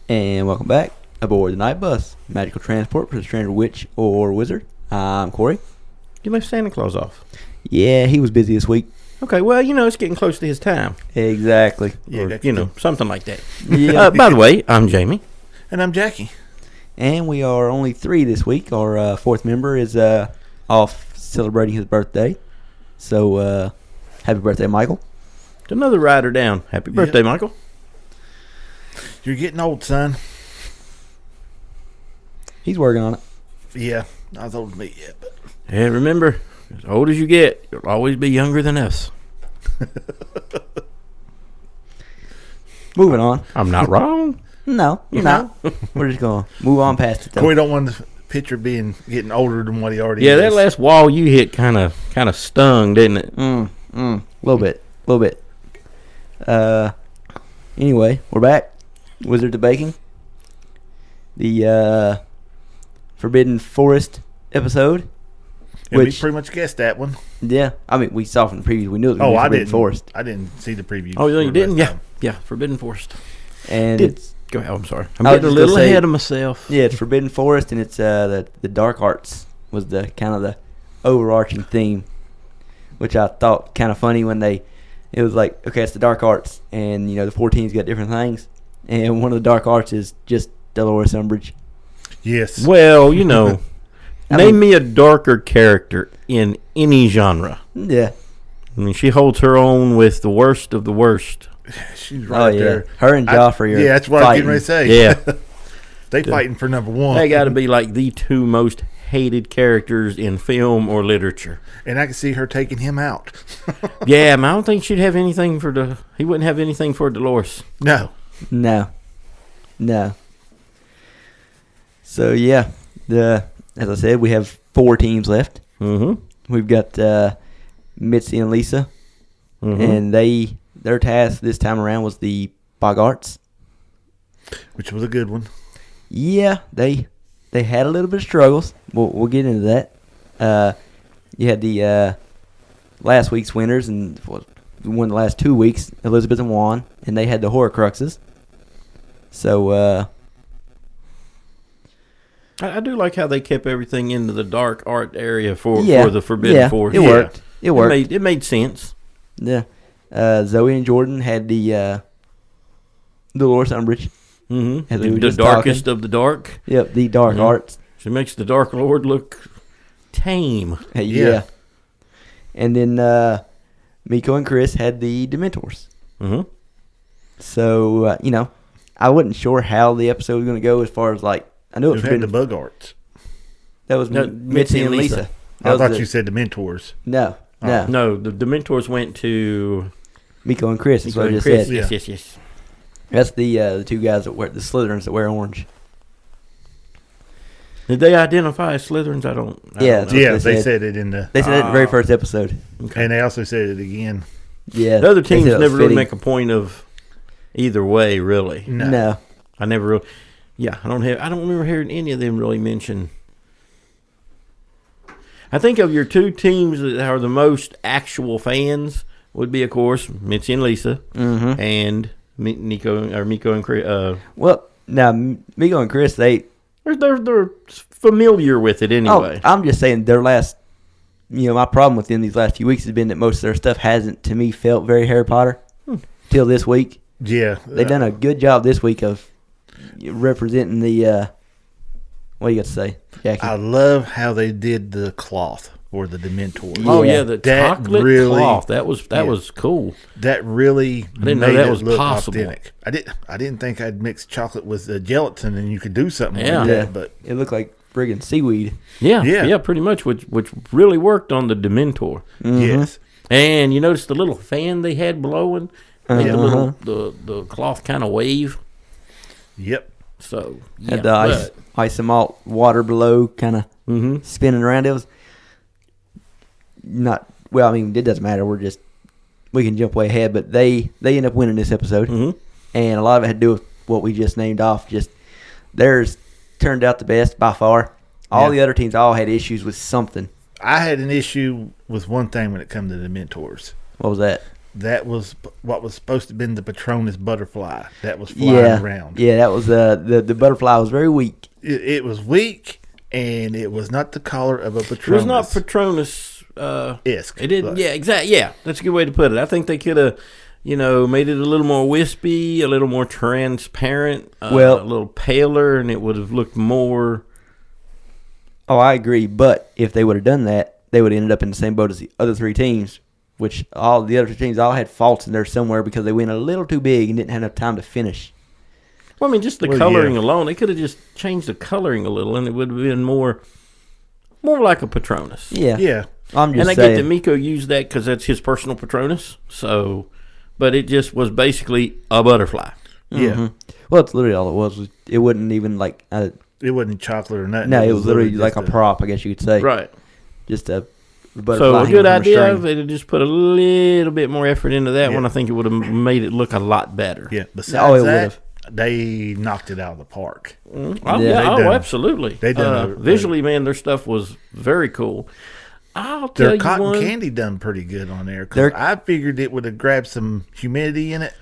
And welcome back aboard the Night Bus, magical transport for the stranded witch or wizard. I'm Corey. You left Santa Claus off. Yeah, he was busy this week. Okay, well, it's getting close to his time. Exactly. Yeah, or, something like that. Yeah. By the way, I'm Jamie. And I'm Jackie. And we are only 3 this week. Our fourth member is off celebrating his birthday. So, happy birthday, Michael. It's another rider down. Happy birthday, Michael. You're getting old, son. He's working on it. Yeah, not as old as me yet. But. Yeah, remember, as old as you get, you'll always be younger than us. Moving on. I'm not wrong. No, you're not. We're just going to move on past it, though. Corey don't want the picture getting older than what he already is. Yeah, that last wall you hit kind of stung, didn't it? A little bit. Anyway, we're back. Wizard of Baking. The Forbidden Forest episode. And we pretty much guessed that one. Yeah. I mean, we saw from the previews. We knew it was Forbidden Forest. I didn't see the preview. Oh, you didn't? Yeah, Forbidden Forest. And go ahead. I'm sorry. I'm getting a little ahead of myself. Yeah, it's Forbidden Forest, and it's the dark arts was the kind of the overarching theme, which I thought kind of funny when it was like, okay, it's the dark arts, and the 14's got different things, and one of the dark arts is just Dolores Umbridge. Yes. Well, name me a darker character in any genre. Yeah. I mean, she holds her own with the worst of the worst. She's right there. Her and Joffrey are yeah, that's what I was getting ready to say. Yeah. They fighting for number one. They got to be like the 2 most hated characters in film or literature. And I can see her taking him out. Yeah, I don't think she'd have anything he wouldn't have anything for Dolores. No. So, yeah, as I said, we have 4 teams left. Mm-hmm. We've got Mitzi and Lisa, and their task this time around was the Boggarts. Which was a good one. Yeah, they had a little bit of struggles. We'll get into that. You had the last week's winners, and won the last 2 weeks, Elizabeth and Juan, and they had the Horcruxes. So, I do like how they kept everything into the dark art area for the Forbidden Forest. It worked. It worked. It made sense. Yeah. Zoe and Jordan had the Dolores Umbridge. Mm-hmm. The darkest of the dark. Yep, the dark arts. She makes the Dark Lord look tame. Yeah. And then Miko and Chris had the Dementors. Mm-hmm. So, I wasn't sure how the episode was going to go as far as, I knew it was the Boggarts. That was Mitzi and Lisa. I thought you said the Mentors. No. No, the Dementors went to Miko and Chris. Is what I just said. Yes. That's the 2 guys that wear the Slytherins that wear orange. Did they identify as Slytherins? I don't Yeah, they said it in the. They said it in the very first episode. Okay. And they also said it again. Yeah. The other teams never really make a point of either way, really. No. I never really. Yeah, I don't remember hearing any of them really mention. I think of your 2 teams that are the most actual fans would be, of course, Mitzi and Lisa, and Miko and Chris. Well, now Miko and Chris, they're familiar with it anyway. Oh, I'm just saying their last. My problem with them these last few weeks has been that most of their stuff hasn't, to me, felt very Harry Potter till this week. Yeah, they've done a good job this week of representing the. What do you got to say, Jackie? I love how they did the cloth for the Dementor. Oh yeah, the chocolate cloth. That was cool. That really I didn't know that was possible. Authentic. I didn't think I'd mix chocolate with gelatin and you could do something like that. Yeah, but it looked like friggin' seaweed. Yeah, pretty much. Which really worked on the Dementor. Yes. And you notice the little fan they had blowing. Made the cloth kind of wave. Yep. So had the ice and malt water below, kind of spinning around. It was not well. I mean, it doesn't matter. We can jump way ahead, but they end up winning this episode, and a lot of it had to do with what we just named off. Just theirs turned out the best by far. All the other teams all had issues with something. I had an issue with one thing when it comes to the Mentors. What was that? that was what was supposed to have been the Patronus butterfly that was flying around. Yeah, that was the butterfly was very weak. It was weak, and it was not the color of a Patronus. It was not Patronus. Isk. It didn't. Yeah, exactly. Yeah, that's a good way to put it. I think they could have, made it a little more wispy, a little more transparent, a little paler, and it would have looked more. Oh, I agree. But if they would have done that, they would have ended up in the same boat as the other three teams, which all the other teams all had faults in there somewhere because they went a little too big and didn't have enough time to finish. Well, I mean, just the coloring alone, they could have just changed the coloring a little, and it would have been more like a Patronus. Yeah. Yeah. I'm just and I saying. get that Miko used that because that's his personal Patronus. So, but it just was basically a butterfly. Yeah. Mm-hmm. Well, it's literally all it was. It wasn't even like it wasn't chocolate or nothing. no, it was literally like a prop, I guess you could say. Right. Just a butterfly. So a good idea. If They just put a little bit more effort into that one. I think it would have made it look a lot better. Yeah. Besides it that, they knocked it out of the park. Oh, absolutely. They done visually, man. Their stuff was very cool. I'll tell their you cotton one. candy done pretty good on there. Cause I figured it would have grabbed some humidity in it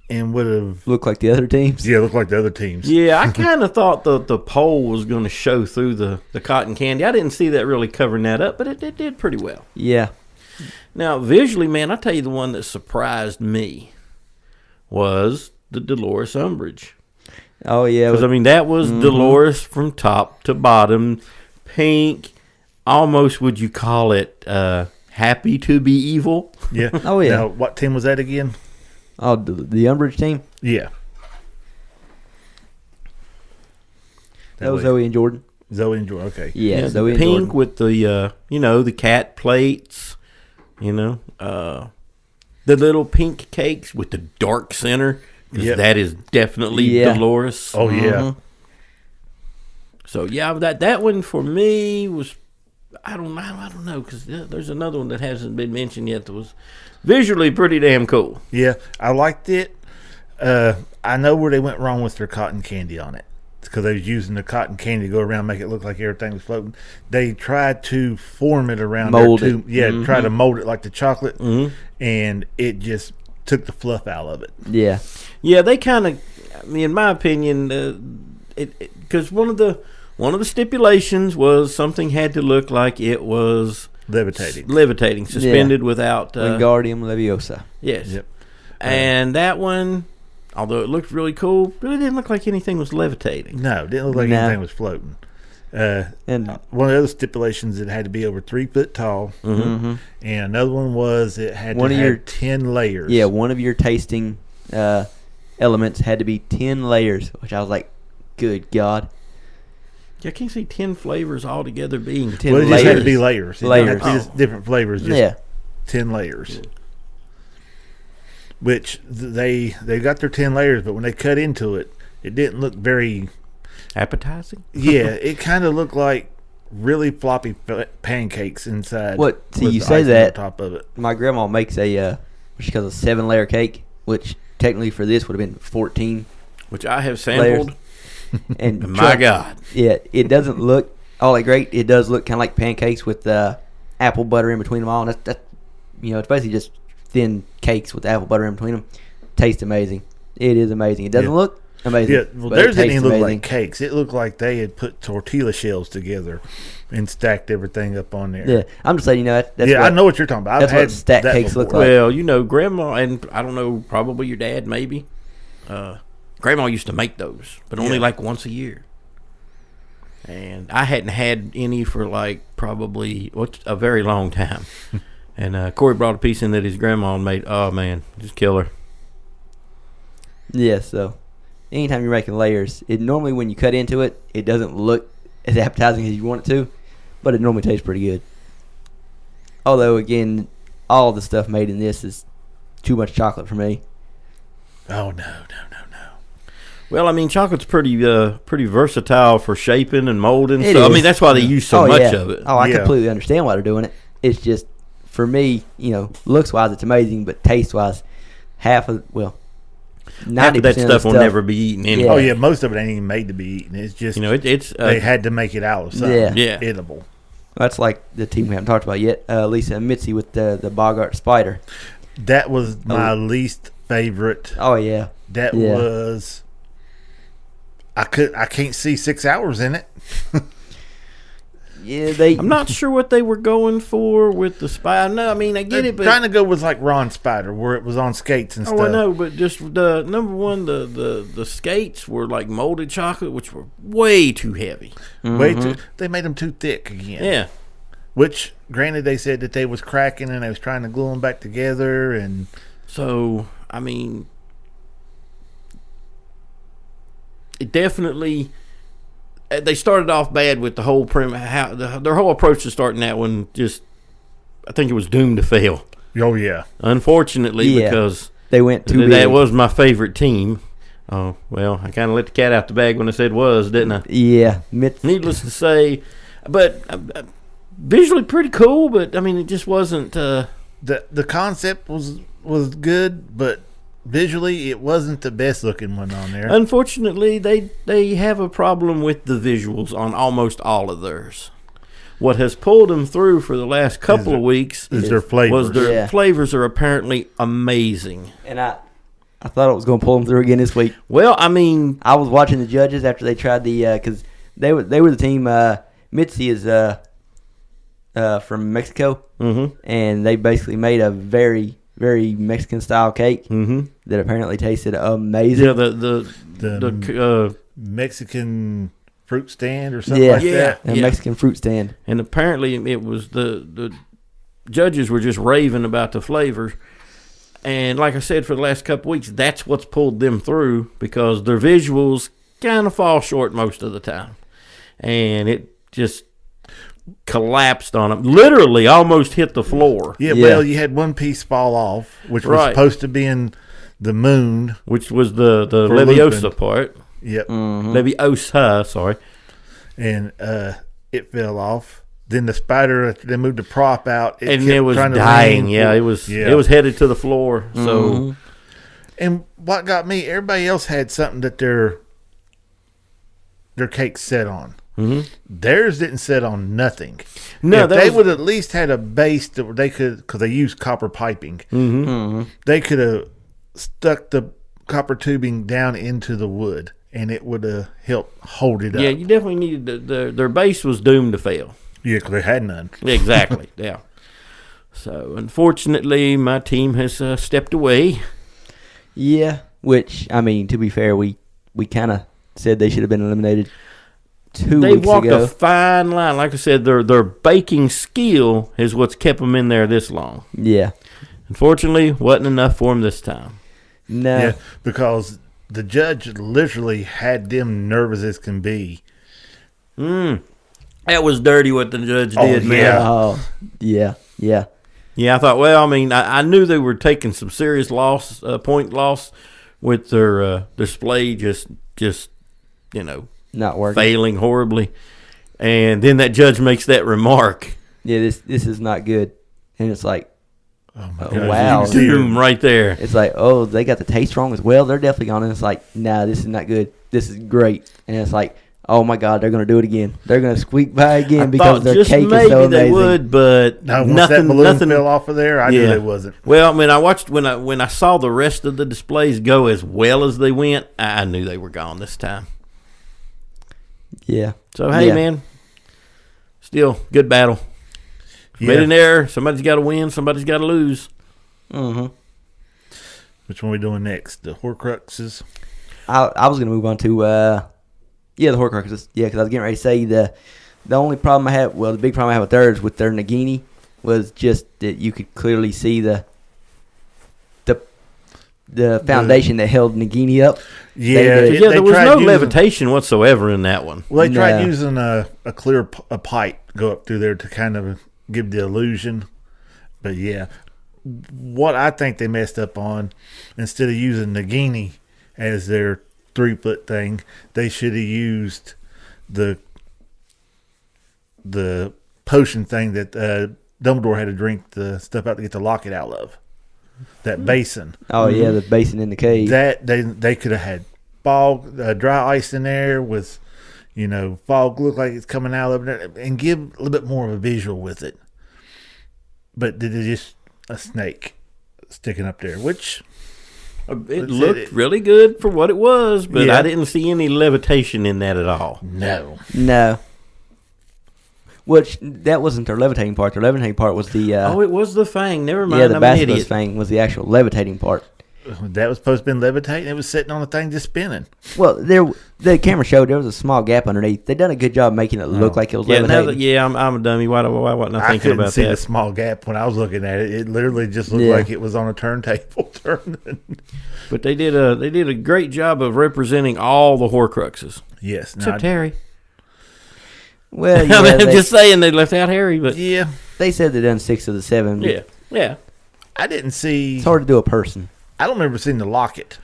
and would have looked like the other teams. Yeah, looked like the other teams. Yeah, I kind of thought the pole was going to show through the cotton candy. I didn't see that really covering that up, but it did pretty well. Yeah. Now, visually, man, I'll tell you the one that surprised me was the Dolores Umbridge. Oh, yeah. Because, I mean, that was Dolores from top to bottom. Pink. Almost, would you call it happy to be evil? Yeah. Oh, yeah. Now, what team was that again? Oh, the Umbridge team? Yeah. That was Zoe and Jordan. Zoe and Jordan, okay. Yeah, Zoe and pink Jordan. with the, the cat plates, the little pink cakes with the dark center. Because that is definitely Dolores. Oh, yeah. So, yeah, that one for me was, I don't know, because there's another one that hasn't been mentioned yet that was visually pretty damn cool. Yeah, I liked it. I know where they went wrong with their cotton candy on it. Because they was using the cotton candy to go around, make it look like everything was floating. They tried to form it around mold there it. too. Yeah, try to mold it like the chocolate, and it just took the fluff out of it. Yeah. Yeah, they kind of, in my opinion, because one of the stipulations was something had to look like it was levitating, suspended without Wingardium Leviosa. Yes. Yep. And that one, although it looked really cool, really didn't look like anything was levitating. No, it didn't look like anything was floating. And one of the other stipulations, it had to be over 3 foot tall, and another one was it had to have 10 layers. Yeah, one of your tasting elements had to be 10 layers, which I was like, good God. Yeah, I can't see 10 flavors altogether being 10 well, it layers. just had to be layers. It didn't have to be Oh. just different flavors, just 10 layers. Which they got their 10 layers, but when they cut into it, it didn't look very appetizing. Yeah, it kind of looked like really floppy pancakes inside. What? See, with you the say icing that. on top of it. My grandma makes what she calls a 7-layer cake, which technically for this would have been 14. Which I have sampled. And my God. Yeah, it doesn't look all that great. It does look kind of like pancakes with apple butter in between them all. And that's it's basically just thin cakes with apple butter in between them. Tastes amazing. It is amazing. It doesn't look amazing. Yeah, well, theirs didn't even look like cakes. It looked like they had put tortilla shells together and stacked everything up on there. Yeah, I'm just saying, that's I know what you're talking about. That's I've had what stacked that cakes before. look like. Well, Grandma, and I don't know, probably your dad maybe. Grandma used to make those, but only like once a year. And I hadn't had any for like probably a very long time. And Corey brought a piece in that his grandma made. Oh, man, just killer. Yeah, so anytime you're making layers, it normally when you cut into it, it doesn't look as appetizing as you want it to, but it normally tastes pretty good. Although, again, all the stuff made in this is too much chocolate for me. Oh, no. Well, I mean, chocolate's pretty versatile for shaping and molding. It so is. I mean, that's why they use so much of it. Oh, I completely understand why they're doing it. It's just, for me, looks-wise, it's amazing, but taste-wise, half of that stuff will never be eaten anyway. Yeah. Oh, yeah, most of it ain't even made to be eaten. It's just, it's they had to make it out of something edible. That's like the team we haven't talked about yet, Lisa and Mitzi with the Boggart spider. That was my least favorite. Oh yeah. That was. I can't see 6 hours in it. Yeah, I'm not sure what they were going for with the spy. No, I mean I get it, but trying to go with like Ron Spider, where it was on skates and stuff. I know, but just the number one, the skates were like molded chocolate, which were way too heavy. Way too. They made them too thick again. Yeah. Which, granted, they said that they was cracking and they was trying to glue them back together, and so I mean, it definitely. They started off bad with the whole their whole approach to starting that one. Just, I think it was doomed to fail. Oh yeah. Unfortunately, because they went too big. That was my favorite team. Oh well, I kind of let the cat out the bag when I said was, didn't I? Yeah. Needless to say, but visually pretty cool. But I mean, it just wasn't. The concept was good, but visually it wasn't the best looking one on there. Unfortunately, they have a problem with the visuals on almost all of theirs. What has pulled them through for the last couple of weeks is their flavors. Their flavors are apparently amazing. And I thought it was going to pull them through again this week. Well, I mean, I was watching the judges after they tried because they were the team. Mitzi is from Mexico, and they basically made a very very Mexican style cake that apparently tasted amazing. Yeah, the Mexican fruit stand or something like that. A Mexican fruit stand. And apparently it was the judges were just raving about the flavor. And like I said, for the last couple weeks, that's what's pulled them through because their visuals kind of fall short most of the time. And it just collapsed on them. Literally almost hit the floor. Yeah, well, you had one piece fall off, which was supposed to be in the moon. Which was the Leviosa Lupin part. Yep. Leviosa, sorry. And it fell off. Then the spider, they moved the prop out. It was dying. Yeah, it was headed to the floor. So, and what got me, everybody else had something that their cake set on. Theirs didn't set on nothing. No, they would at least had a base that they could, because they used copper piping. They could have stuck the copper tubing down into the wood, and it would have helped hold it up. Yeah, you definitely needed their base was doomed to fail. Yeah, because they had none. Exactly. Yeah. So unfortunately, my team has stepped away. Yeah, which I mean, to be fair, we kind of said they should have been eliminated. 2 weeks ago. They walked a fine line. Like I said, their baking skill is what's kept them in there this long. Yeah. Unfortunately, wasn't enough for them this time. No. Yeah, because the judge literally had them nervous as can be. That was dirty what the judge did, man. Yeah. Oh, yeah. Yeah. Yeah, I thought, well, I mean, I knew they were taking some serious point loss with their display just not working, failing horribly, and then that judge makes that remark. Yeah, this is not good, and it's like, oh my God, wow, doom right there. It's like, oh, they got the taste wrong as well. They're definitely gone, and it's like, nah, this is not good. This is great, and it's like, oh my God, they're gonna do it again. They're gonna squeak by again because their cake is so amazing. They would, but nothing fell off of there. I knew they wasn't. Well, I mean, I watched when I saw the rest of the displays go as well as they went. I knew they were gone this time. Yeah. So, hey, man, still good battle. Made an error. Somebody's got to win. Somebody's got to lose. Which one are we doing next? The Horcruxes? I was going to move on to, the Horcruxes. Yeah, because I was getting ready to say the only problem I had, the big problem I had with theirs, with their Nagini, was just that you could clearly see the foundation that held Nagini up. Yeah, there was no levitation whatsoever in that one. Well, they tried using a pipe go up through there to kind of give the illusion. But yeah, what I think they messed up on, instead of using Nagini as their 3-foot thing, they should have used the potion thing that Dementor had to drink the stuff out to get the locket out of. That basin. Oh yeah, the basin in the cave. That they could have had fog, dry ice in there with, fog look like it's coming out of it, and give a little bit more of a visual with it. But did it just a snake? sticking up there, which it looked really good for what it was, but Yeah. I didn't see any levitation in that at all. No. Which, that wasn't their levitating part. Their levitating part was the... It was the fang. Never mind, yeah, the I'm an basilisk idiot. thing was the actual levitating part. that was supposed to be levitating. It was sitting on the thing just spinning. Well, the camera showed there was a small gap underneath. They done a good job making it look like it was Yeah, levitating. I'm a dummy. Why wasn't I I thinking couldn't about see the that? small gap when I was looking at it. It literally just looked Yeah. like it was on a turntable turning. But they did a great job of representing all the Horcruxes. Yes. Except Harry. Well, I mean, yeah, I'm just saying they left out Harry, but Yeah. they said they done 6 of the 7. yeah. I didn't see. It's hard to do a person. I don't remember seeing the locket.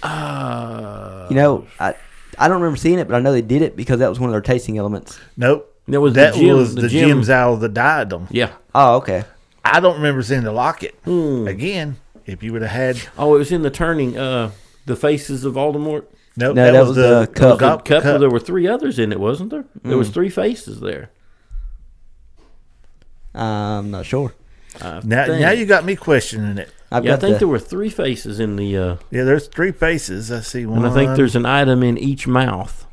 Uh, You know, I don't remember seeing it, but I know they did it because that was one of their tasting elements. Nope. That was that the gem, was the gems out of the diadem. Yeah. Oh, okay. I don't remember seeing the locket. Hmm. Again, if you would have had. Oh, it was in the turning. The faces of Voldemort. Nope, No, that was the cup. Cup. There were 3 others in it, wasn't there? There was 3 faces there. I'm not sure. Now you got me questioning it. I think there were 3 faces in the. Yeah, there's 3 faces. I see one. And I think there's an item in each mouth.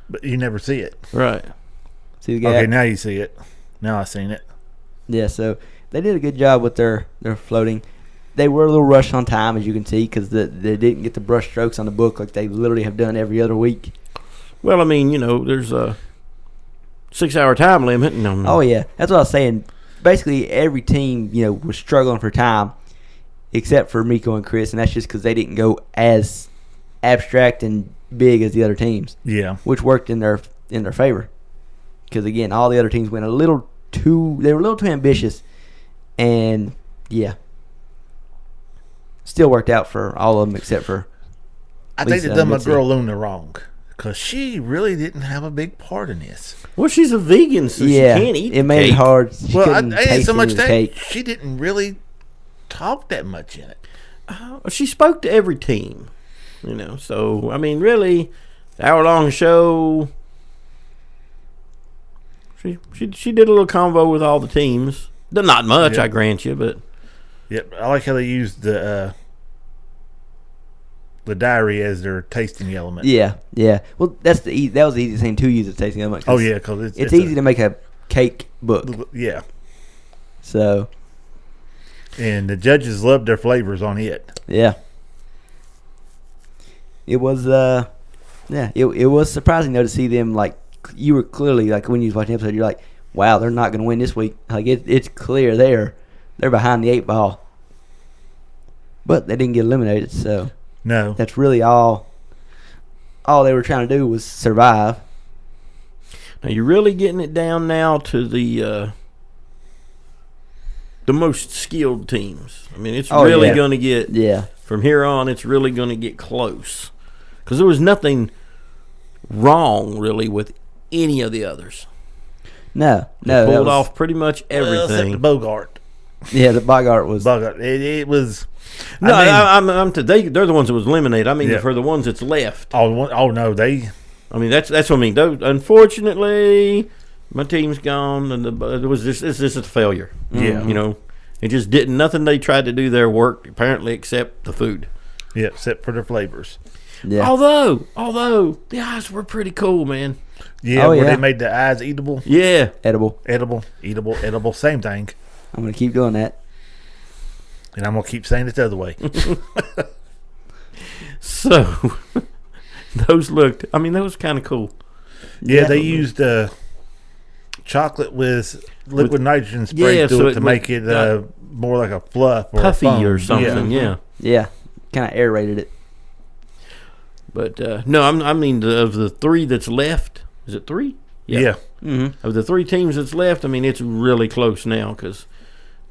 But you never see it. Right. See the gap? Okay, now you see it. Now I seen it. Yeah, so they did a good job with their floating. They were a little rushed on time, as you can see, because they didn't get the brush strokes on the book like they literally have done every other week. Well, I mean, there's a 6-hour time limit. And, Oh, yeah. That's what I was saying. Basically, every team, was struggling for time except for Miko and Chris, and that's just because they didn't go as abstract and big as the other teams. Yeah. Which worked in their favor. Because, again, all the other teams went they were a little too ambitious, and, yeah. Still worked out for all of them except for I think Lisa they done my Mitzi. girl Luna wrong. Because she really didn't have a big part in this. Well, she's a vegan, so yeah, she can't eat it made cake. it hard. She Well, I couldn't ain't taste so any much of the that. cake. She didn't really talk that much in it. She spoke to every team, So I mean, really, hour-long show. She did a little convo with all the teams. Not much, Yeah. I grant you, but Yep. I like how they used the diary as their tasting element. Yeah. Well, that was the easiest thing to use as tasting element. Oh yeah, because It's easy to make a cake book. Yeah. So And the judges loved their flavors on it. yeah, it was it was surprising though to see them like you were clearly like when you was watching the episode you're like, wow, they're not going to win this week. Like it's clear they're behind the 8 ball, but they didn't get eliminated. So No. that's really all they were trying to do was survive. now you're really getting it down now to the most skilled teams. I mean, it's really yeah. going to get from here on. It's really going to get close because there was nothing wrong really with any of the others. No, They that pulled was- off pretty much Well, except everything. the Boggart. Yeah, the Boggart was. Boggart. It was. No, I mean, I'm they're the ones that was eliminated. I mean, Yeah. for the ones that's left. oh no, they. I mean, that's what I mean. Unfortunately, my team's gone, and it's just a failure. Yeah. It just didn't. Nothing they tried to do there worked apparently, except the food. Yeah, except for their flavors. Yeah. Although the eyes were pretty cool, man. Yeah, Oh, where yeah. they made the eyes eatable, Yeah, Edible. eatable, same thing. I'm gonna keep doing that. And I'm gonna keep saying it the other way. so those looked. I mean, that was kind of cool. Yeah, Yeah. they used chocolate with liquid nitrogen spray Yeah, to so it to it make looked, it more like a fluff or Puffy a foam. or something. Yeah. Yeah, kind of aerated it. But no, I mean of the 3 that's left. Is it 3? Yeah. Mm-hmm. Of the 3 teams that's left, I mean it's really close now because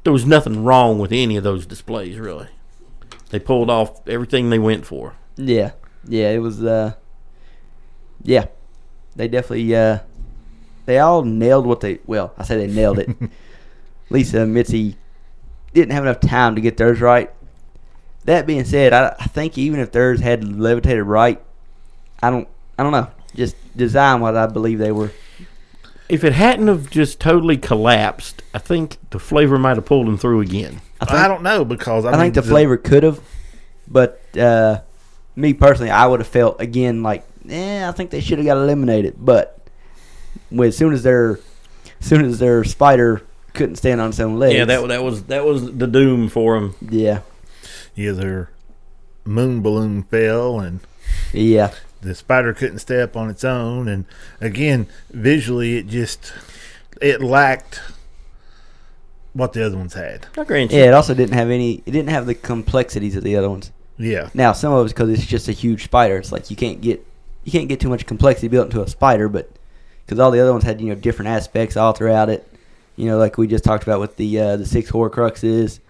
there was nothing wrong with any of those displays. Really, they pulled off everything they went for. Yeah, it was. Yeah, they definitely. They all nailed what they. Well, I say they nailed it. Lisa and Mitzi didn't have enough time to get theirs right. That being said, I think even if theirs had levitated right, I don't know. Just design what I believe they were if it hadn't have just totally collapsed, I think the flavor might have pulled them through again. I don't know because I think the flavor could have, but me personally, I would have felt again like, I think they should have got eliminated. But as soon as their spider couldn't stand on its own legs, Yeah, that was the doom for them. yeah, their moon balloon fell and yeah, the spider couldn't stay up on its own. And again, visually, it lacked what the other ones had. I grant you. yeah. It also didn't have the complexities of the other ones. Yeah, Now some of it's because it's just a huge spider. It's like you can't get too much complexity built into a spider, but because all the other ones had different aspects all throughout it. Like we just talked about with the 6 Horcruxes,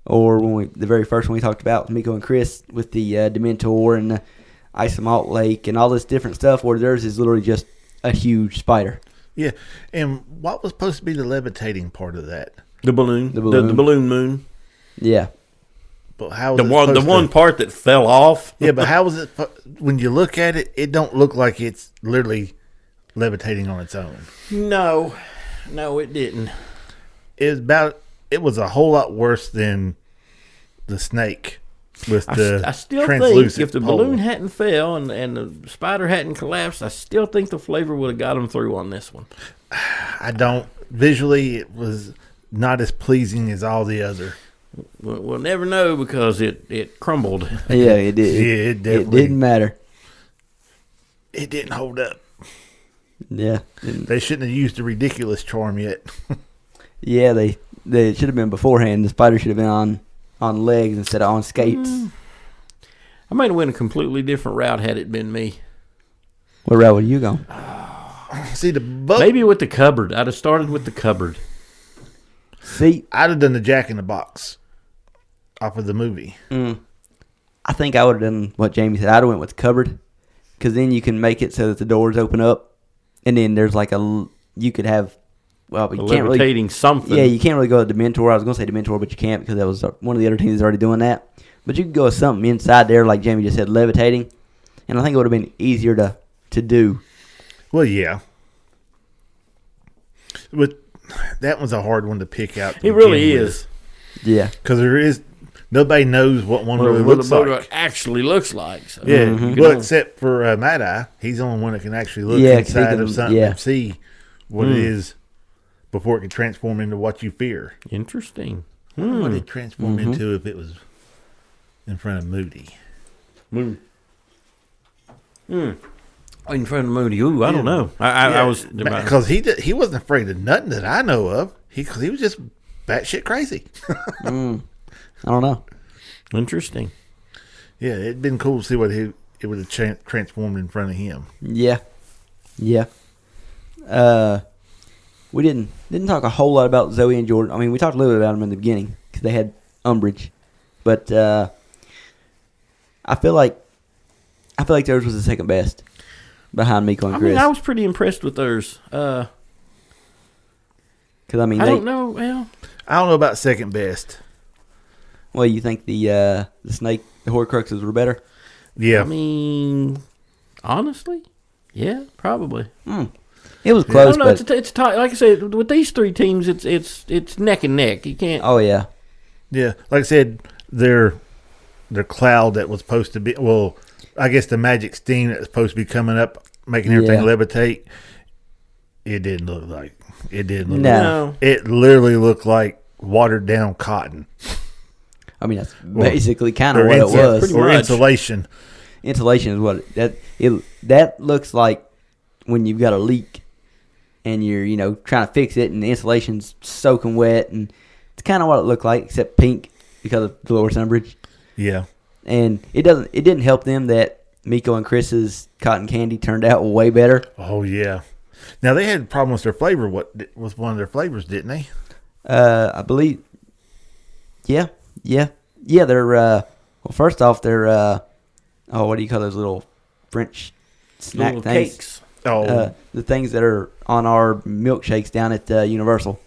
or the very first one we talked about with Miko and Chris with the Dementor and the Isomalt Lake and all this different stuff, where theirs is literally just a huge spider. yeah. And what was supposed to be the levitating part of that? The balloon. The balloon. The balloon moon. Yeah. But how was The one part that fell off. Yeah, but how was it? When you look at it, it don't look like it's literally levitating on its own. No, it didn't. It was a whole lot worse than the snake with the I still translucent think if the pole. balloon hadn't fell and the spider hadn't collapsed, I still think the flavor would have got them through on this one. I don't. Visually, it was not as pleasing as all the other. We'll never know because it crumbled. Yeah, it did. Yeah, it definitely. It didn't matter. It didn't hold up. Yeah. They shouldn't have used the ridiculous charm yet. Yeah, they should have been beforehand. The spider should have been on legs instead of on skates. I might have went a completely different route had it been me. What route would you go? See the boat. Maybe with the cupboard. I'd have started with the cupboard. See, I'd have done the Jack in the Box off of the movie. I think I would have done what Jamie said. I'd have went with the cupboard, because then you can make it so that the doors open up, and then there's like you could have, well, you can't really, Levitating something. yeah, you can't really go to Dementor. I was going to say Dementor, but you can't because that was one of the other teams already doing that. But you could go with something inside there, like Jamie just said, levitating, and I think it would have been easier to do. Well, yeah. But that was a hard one to pick out. It really is. Yeah. Because nobody knows what one really What looks the Boggart like. actually looks like. So Yeah, you can well, only- except for Mad Eye. He's the only one that can actually look Yeah, 'cause he inside can- of something yeah. and see what it is before it can transform into what you fear. Interesting. I wonder what it transform into if it was in front of Moody. Moon. In front of Moody. Ooh, I don't know. I was Because he wasn't afraid of nothing that I know of. Because he was just batshit crazy. I don't know. interesting. Yeah, it'd been cool to see what it would have transformed in front of him. Yeah. Yeah. We didn't talk a whole lot about Zoe and Jordan. I mean, we talked a little bit about them in the beginning because they had umbrage, but I feel like theirs was the second best behind Miko and Chris. I mean, I was pretty impressed with theirs. Because I mean, I don't know. Well, I don't know about second best. Well, you think the snake, the Horcruxes were better? Yeah. I mean, honestly, yeah, probably. It was I close, don't know. but It's tight. Like I said, with these three teams, it's neck and neck. You can't. oh yeah, Yeah. Like I said, their cloud that was supposed to be, well, I guess the magic steam that was supposed to be coming up, making everything levitate, it didn't look like. It didn't look No. like. It literally looked like watered down cotton. I mean that's basically kind of Or what it insul- was. pretty Or much. insulation. Insulation is what that looks like when you've got a leak and you're trying to fix it and the insulation's soaking wet, and it's kind of what it looked like except pink because of Dolores Umbridge. Yeah. And it didn't help them that Miko and Chris's cotton candy turned out way better. Oh, yeah. Now, they had a problem with their flavor. What was one of their flavors, didn't they? I believe. Yeah. They're well. First off, they're what do you call those little French snack Little things? cakes. Oh, The things that are on our milkshakes down at Universal.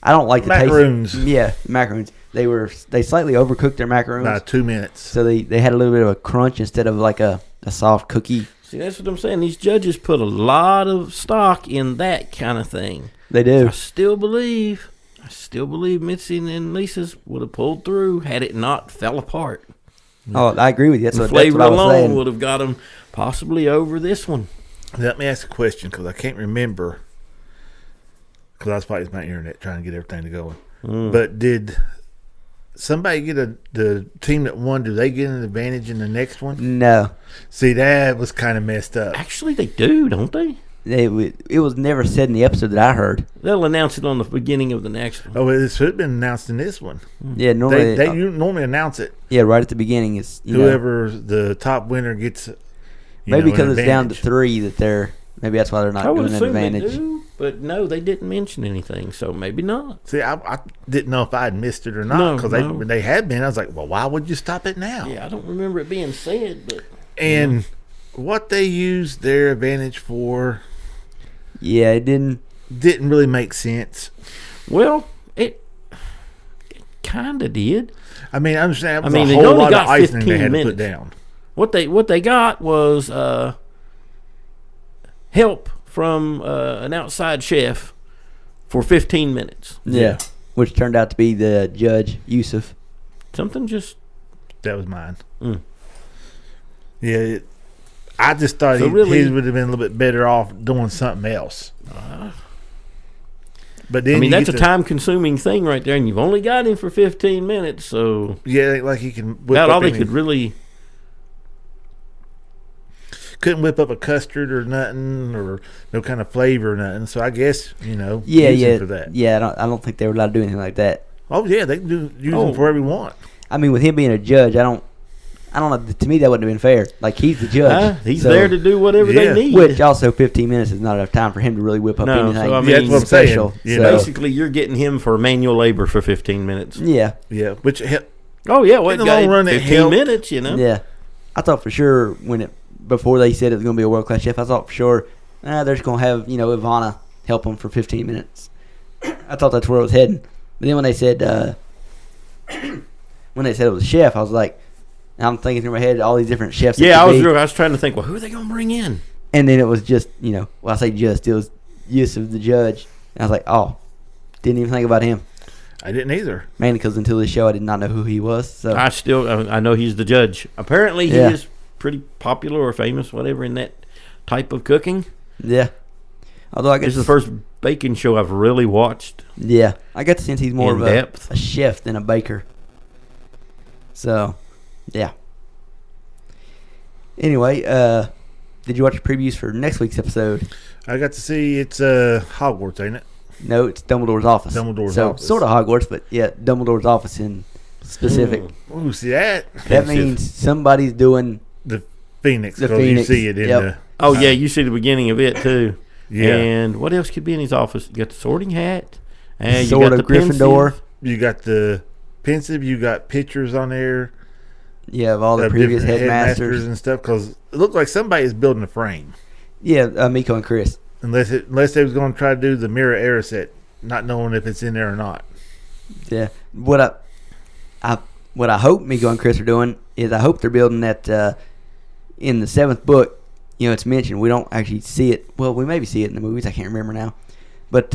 I don't like the macaroons. taste. Yeah, macaroons. They slightly overcooked their macaroons, About 2 minutes. so they had a little bit of a crunch instead of like a soft cookie. See, that's what I'm saying. These judges put a lot of stock in that kind of thing. They do. I still believe Mitzi and Lisa's would have pulled through had it not fell apart. Oh, I agree with you. That's what I Flavor was alone saying. would have got them possibly over this one. Let me ask a question because I can't remember. Because I was fighting my internet trying to get everything to go. But did somebody get the team that won? Do they get an advantage in the next one? No. See, that was kind of messed up. Actually, they do, don't they? It was never said in the episode that I heard. They'll announce it on the beginning of the next one. Oh, it should have been announced in this one. Yeah, normally They normally announce it. Yeah, right at the beginning is Whoever the top winner gets. Maybe because an it's down to advantage. 3 that they're. Maybe that's why they're not I would doing an assume advantage. they do, but no, they didn't mention anything, so maybe not. See, I didn't know if I had missed it or not No, because no. when they had been, I was like, well, why would you stop it now? Yeah, I don't remember it being said, but And what they used their advantage for Yeah, it didn't. didn't really make sense. well, it kind of did. I mean, I understand. It was they a whole only lot got of icing they 15 had to minutes. put down. What they got was help from an outside chef for 15 minutes. Yeah. Which turned out to be the judge, Yusuf. Something just That was mine. Mm. Yeah, I just thought So he really- would have been a little bit better off doing something else. But then I mean, you that's a get the- time-consuming thing right there, and you've only got him for 15 minutes, so Yeah, like he can. Whip about up all they any- could really. couldn't whip up a custard or nothing, or no kind of flavor or nothing. So I guess Yeah, use him yeah, for that. yeah. I don't think they were allowed to do anything like that. Oh yeah, they can use Oh. them for whatever you want. I mean, with him being a judge, I don't know. To me, that wouldn't have been fair. Like, he's the judge. He's so- there to do whatever Yeah. they need. Which also 15 minutes is not enough time for him to really whip up No, anything. so, I mean, Yeah, that's what I'm saying. special. You So, know. Basically, you're getting him for manual labor for 15 minutes. yeah, Yeah, which Oh yeah, what In the guy? long run, it 15 helped. minutes, you know. yeah. I thought for sure before they said it was going to be a world class chef, I thought for sure they're just going to have Ivana help them for 15 minutes. I thought that's where it was heading. But then when they said it was a chef, I was like, I'm thinking in my head all these different chefs. Yeah, it could be. I was trying to think. Well, who are they gonna bring in? And then it was just it was Yusuf the judge. And I was like, oh, didn't even think about him. I didn't either. Mainly because until this show, I did not know who he was. So I know he's the judge. Apparently, he Yeah. is pretty popular or famous, whatever, in that type of cooking. yeah. Although I guess This is the first baking show I've really watched. Yeah, I got the sense he's more In of depth. a chef than a baker. So, yeah. Anyway, did you watch the previews for next week's episode? I got to see it's Hogwarts, ain't it? No, it's Dumbledore's office. Dumbledore's so, office. sort of Hogwarts, but yeah, Dumbledore's office in specific. Ooh, see that? That means somebody's doing The Phoenix. The 'cause Phoenix, You see it in yep. the. Oh yeah, you see the beginning of it too. Yeah. And what else could be in his office? You got the Sorting Hat. And you Sword got of the Gryffindor. Pensive. You got the pensive. You got pictures on there of all the of previous different headmasters. and stuff. Because it looked like somebody is building a frame. Yeah, Miko and Chris. Unless they was going to try to do the mirror error set, not knowing if it's in there or not. Yeah. What I hope Miko and Chris are doing is I hope they're building that in the 7th book. It's mentioned. We don't actually see it. Well, we maybe see it in the movies. I can't remember now. But,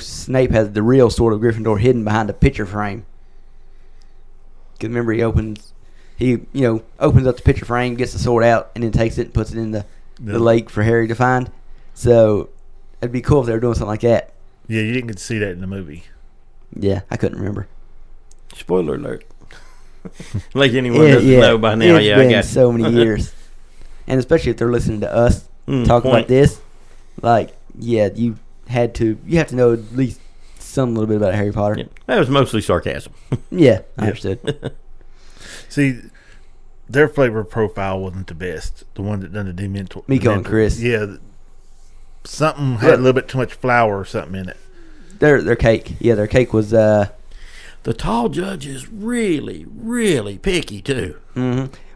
Snape has the real sword of Gryffindor hidden behind a picture frame. Because remember, he opens up the picture frame, gets the sword out, and then takes it and puts it in the lake for Harry to find. So, it'd be cool if they were doing something like that. Yeah, you didn't get to see that in the movie. Yeah, I couldn't remember. Spoiler alert. Like anyone doesn't know by now. It's Yeah, been I got so many years. And especially if they're listening to us talk point. about this, like, yeah, you have to know at least some little bit about Harry Potter. Yeah, that was mostly sarcasm. Yeah, I Yeah. understood. See, their flavor profile wasn't the best. The one that done the Dementor. Miko and Chris. Yeah. Something had a little bit too much flour or something in it. Their cake. Yeah, their cake was The tall judge is really, really picky too.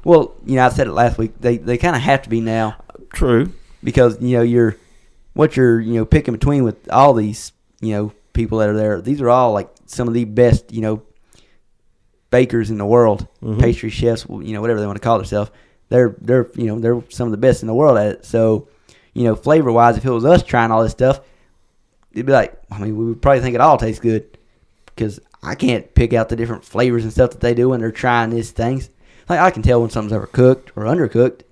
well, I said it last week. They kind of have to be now True. because you're picking between with all these people that are there. These are all like some of the best bakers in the world, pastry chefs, whatever they want to call themselves. they're some of the best in the world at it. So, flavor wise, if it was us trying all this stuff, it'd be like, I mean, we would probably think it all tastes good, because I can't pick out the different flavors and stuff that they do when they're trying these things. Like, I can tell when something's overcooked or undercooked,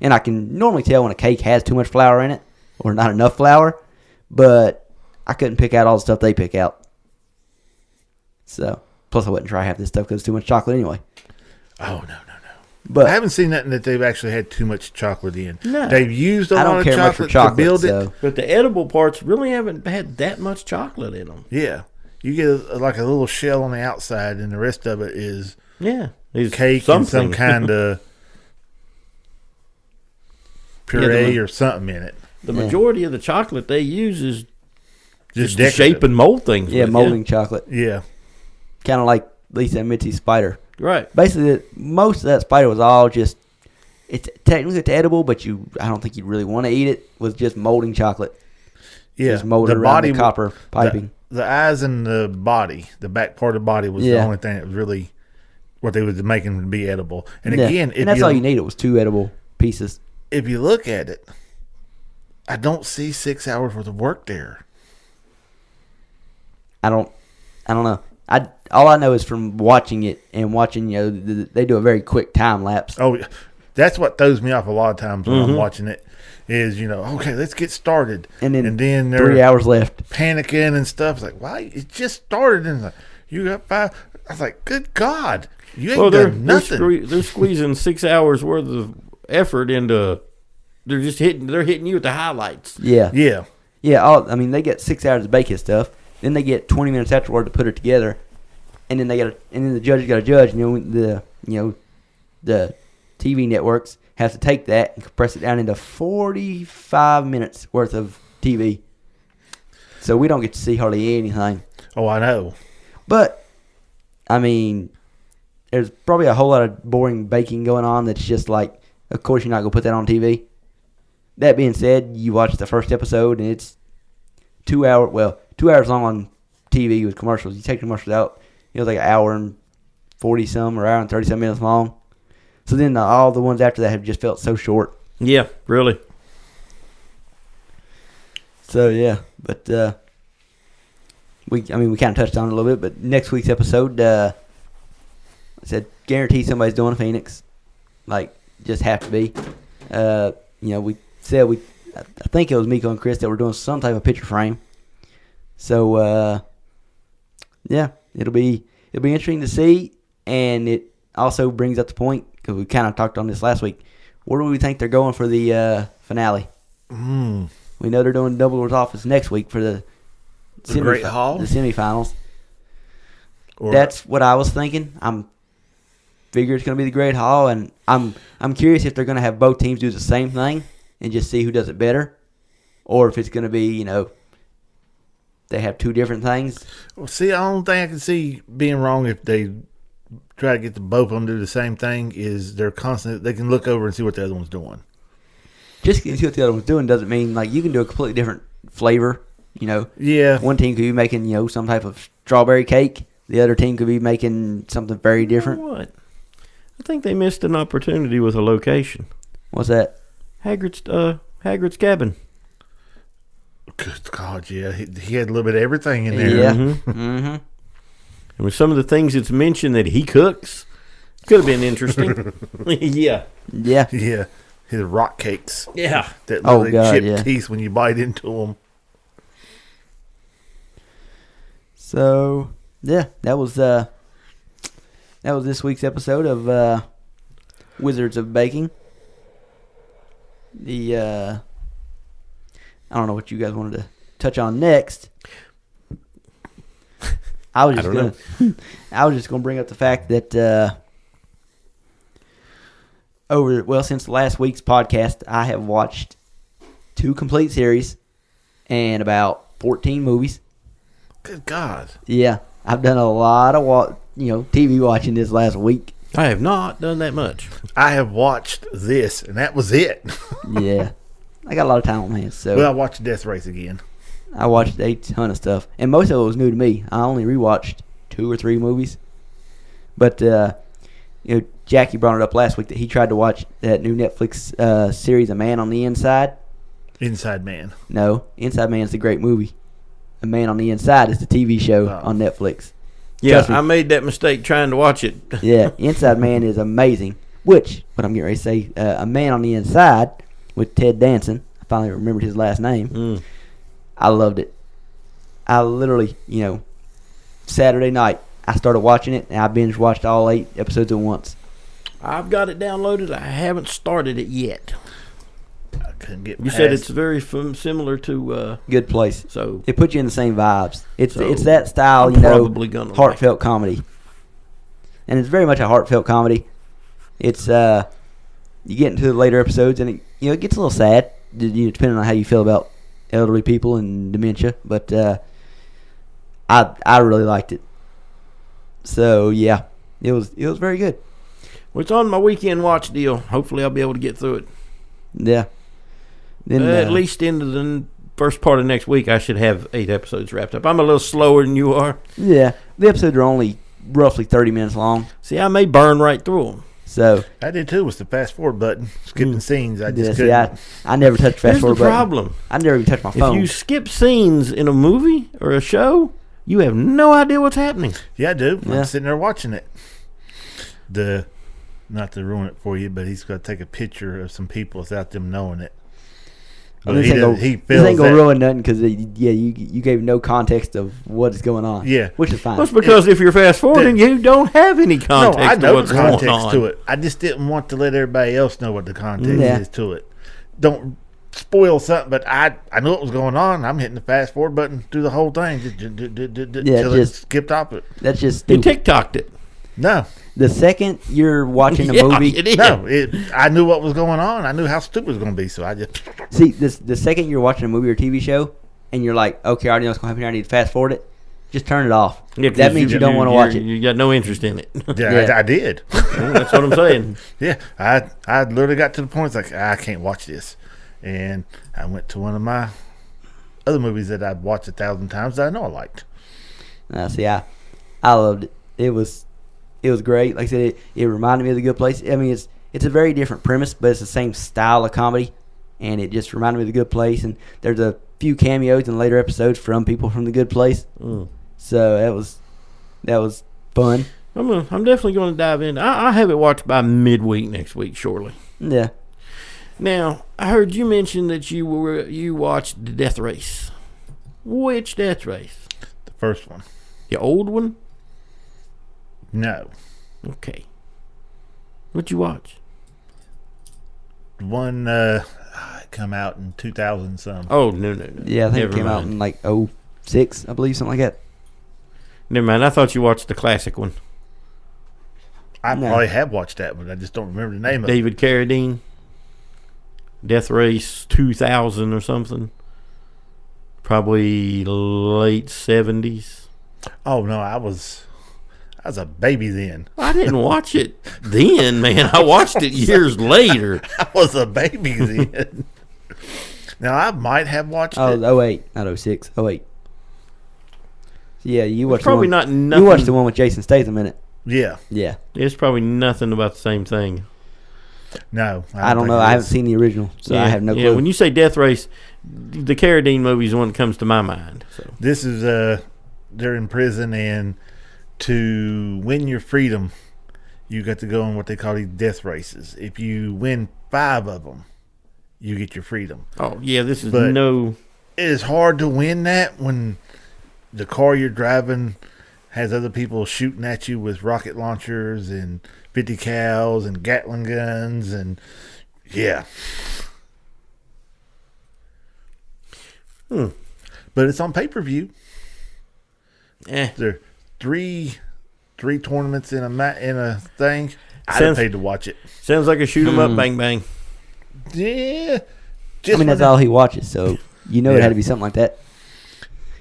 and I can normally tell when a cake has too much flour in it or not enough flour, but I couldn't pick out all the stuff they pick out. So, plus I wouldn't try half this stuff because it's too much chocolate anyway. Oh, no. But I haven't seen nothing that they've actually had too much chocolate in. No. They've used a I lot don't of care much for chocolate to build chocolate, it. so. But the edible parts really haven't had that much chocolate in them. Yeah. You get like a little shell on the outside, and the rest of it is cake and some kind of puree or something in it. The majority of the chocolate they use is Just to shape and mold things. Yeah, with, molding chocolate. Yeah. Kind of like Lisa and Mitzi's spider. Right. Basically, most of that spider was all just, it's technically it's edible, but I don't think you'd really want to eat it, was just molding chocolate. Yeah. Just molded around the copper piping. The eyes and the body, the back part of the body was the only thing that was really what they was making to be edible. And again, and that's all you need. It was 2 edible pieces. If you look at it, I don't see 6 hours worth of work there. I don't know. All I know is from watching it and watching, they do a very quick time lapse. Oh, that's what throws me off a lot of times when I'm watching it. Is okay, let's get started, And then they're 3 hours left, panicking and stuff. It's like, why? It just started, and it's like, you got 5. I was like, good God, you ain't done nothing. They're squeezing 6 hours worth of effort into. They're hitting you with the highlights. Yeah. They get 6 hours to bake his stuff. Then they get 20 minutes afterward to put it together, and then the judge got to judge. The TV networks have to take that and compress it down into 45 minutes worth of TV. So we don't get to see hardly anything. Oh, I know. But I mean, there's probably a whole lot of boring baking going on. That's just like, of course you're not gonna put that on TV. That being said, you watch the first episode and it's 2 hours long on TV with commercials. You take the commercials out, it was like an hour and 40-some or hour and 30-some minutes long. So then all the ones after that have just felt so short. Yeah, really. So yeah, but we kind of touched on it a little bit. But next week's episode, I said guarantee somebody's doing a Phoenix, like just have to be. We said I think it was Miko and Chris that were doing some type of picture frame. So it'll be interesting to see, and it also brings up the point, because we kind of talked on this last week. Where do we think they're going for the finale? We know they're doing Dumbledore's office next week for the Great Hall, the semifinals. That's what I was thinking. I'm figure it's going to be the Great Hall, and I'm curious if they're going to have both teams do the same thing and just see who does it better, or if it's going to be they have 2 different things. Well, see, the only thing I can see being wrong if they try to get the both of them to do the same thing is they can look over and see what the other one's doing. Just to see what the other one's doing doesn't mean you can do a completely different flavor. Yeah. One team could be making some type of strawberry cake. The other team could be making something very different. You know what? I think they missed an opportunity with a location. What's that? Hagrid's cabin. Good God, yeah. He had a little bit of everything in there. Yeah. Mm-hmm. And with some of the things it's mentioned that he cooks, could have been interesting. Yeah. Yeah. Yeah. His rock cakes. Yeah. That literally chip teeth when you bite into them. So, yeah, that was this week's episode of Wizards of Baking. I don't know what you guys wanted to touch on next. I was just gonna bring up the fact that since last week's podcast, I have watched 2 complete series and about 14 movies. Good God. Yeah, I've done a lot of TV watching this last week. I have not done that much. I have watched this, and that was it. Yeah, I got a lot of time on my hands. So well, I watched Death Race again. I watched a ton of stuff, and most of it was new to me. I only rewatched 2 or 3 movies, but Jackie brought it up last week that he tried to watch that new Netflix series, A Man on the Inside. Inside Man. No, Inside Man is a great movie. A Man on the Inside is the TV show on Netflix. Yeah, I made that mistake trying to watch it. Yeah, Inside Man is amazing. Which, what I'm getting ready to say, A Man on the Inside with Ted Danson. I finally remembered his last name. I loved it. I literally, Saturday night, I started watching it, and I binge watched all 8 episodes at once. I've got it downloaded. I haven't started it yet. I couldn't get You said it's very similar to Good Place. So it puts you in the same vibes. It's So that style, I'm probably gonna heartfelt comedy, and it's very much a heartfelt comedy. It's you get into the later episodes, and it gets a little sad, depending on how you feel about elderly people and dementia. But I really liked it. So yeah, it was very good. Well, it's on my weekend watch deal. Hopefully, I'll be able to get through it. Yeah. Then at least into the first part of next week, I should have 8 episodes wrapped up. I'm a little slower than you are. Yeah, the episodes are only roughly 30 minutes long. See, I may burn right through them. So I did too with the fast forward button, skipping scenes. I just couldn't. I never touched fast forward button. Here's the problem. I never even touched my phone. If you skip scenes in a movie or a show, you have no idea what's happening. Yeah, I do. Yeah. I'm sitting there watching it. Not to ruin it for you, but he's got to take a picture of some people without them knowing it. This ain't gonna ruin nothing because you gave no context of what is going on. Yeah, which is fine. That's because if you're fast forwarding, you don't have any context. No, I know what's the context going on. to it. I just didn't want to let everybody else know what the context is to it. Don't spoil something, but I knew what was going on. I'm hitting the fast forward button through the whole thing. Till it skipped off it. That's just you stupid. TikToked it. No. The second you're watching a movie, I knew what was going on. I knew how stupid it was going to be, so I just see this. The second you're watching a movie or TV show, and you're like, okay, I already know what's going to happen here. I need to fast forward it. Just turn it off. Yeah, that means you don't want to watch it. You got no interest in it. I did. That's what I'm saying. Yeah, I literally got to the point it's like I can't watch this, and I went to one of my other movies that I've watched 1,000 times that I know I liked. See, I loved it. It was great. Like I said, it reminded me of The Good Place. I mean, it's a very different premise, but it's the same style of comedy, and it just reminded me of The Good Place. And there's a few cameos in later episodes from people from The Good Place. So that was fun. I'm definitely going to dive in. I have it watched by midweek next week, surely. Yeah. Now, I heard you mention that you watched the Death Race. Which Death Race? The first one. The old one? No. Okay. What'd you watch? One come out in 2000 some. Oh, no. Yeah, I think it came out in like 06, I believe, something like that. Never mind. I thought you watched the classic one. I probably have watched that, but I just don't remember the name of it. David Carradine. Death Race 2000 or something. Probably late 70s. Oh, no, I was a baby then. I didn't watch it then, man. I watched it years later. I was a baby then. Now, I might have watched it. Oh, 08, not 06, 08. Yeah, you watched probably not nothing. You watched the one with Jason Statham in it. Yeah. Yeah. It's probably nothing about the same thing. No. I don't know. I haven't seen the original, so I have no clue. Yeah, when you say Death Race, the Carradine movie is the one that comes to my mind. So. This is, they're in prison, and to win your freedom, you got to go on what they call these death races. If you win 5 of them, you get your freedom. Oh, yeah, this is It is hard to win that when the car you're driving has other people shooting at you with rocket launchers and 50 cals and Gatling guns and yeah. But it's on pay-per-view. There are three tournaments in a thing. I paid to watch it. Sounds like a shoot 'em up, bang bang. Yeah. I mean, that's all he watches, so it had to be something like that.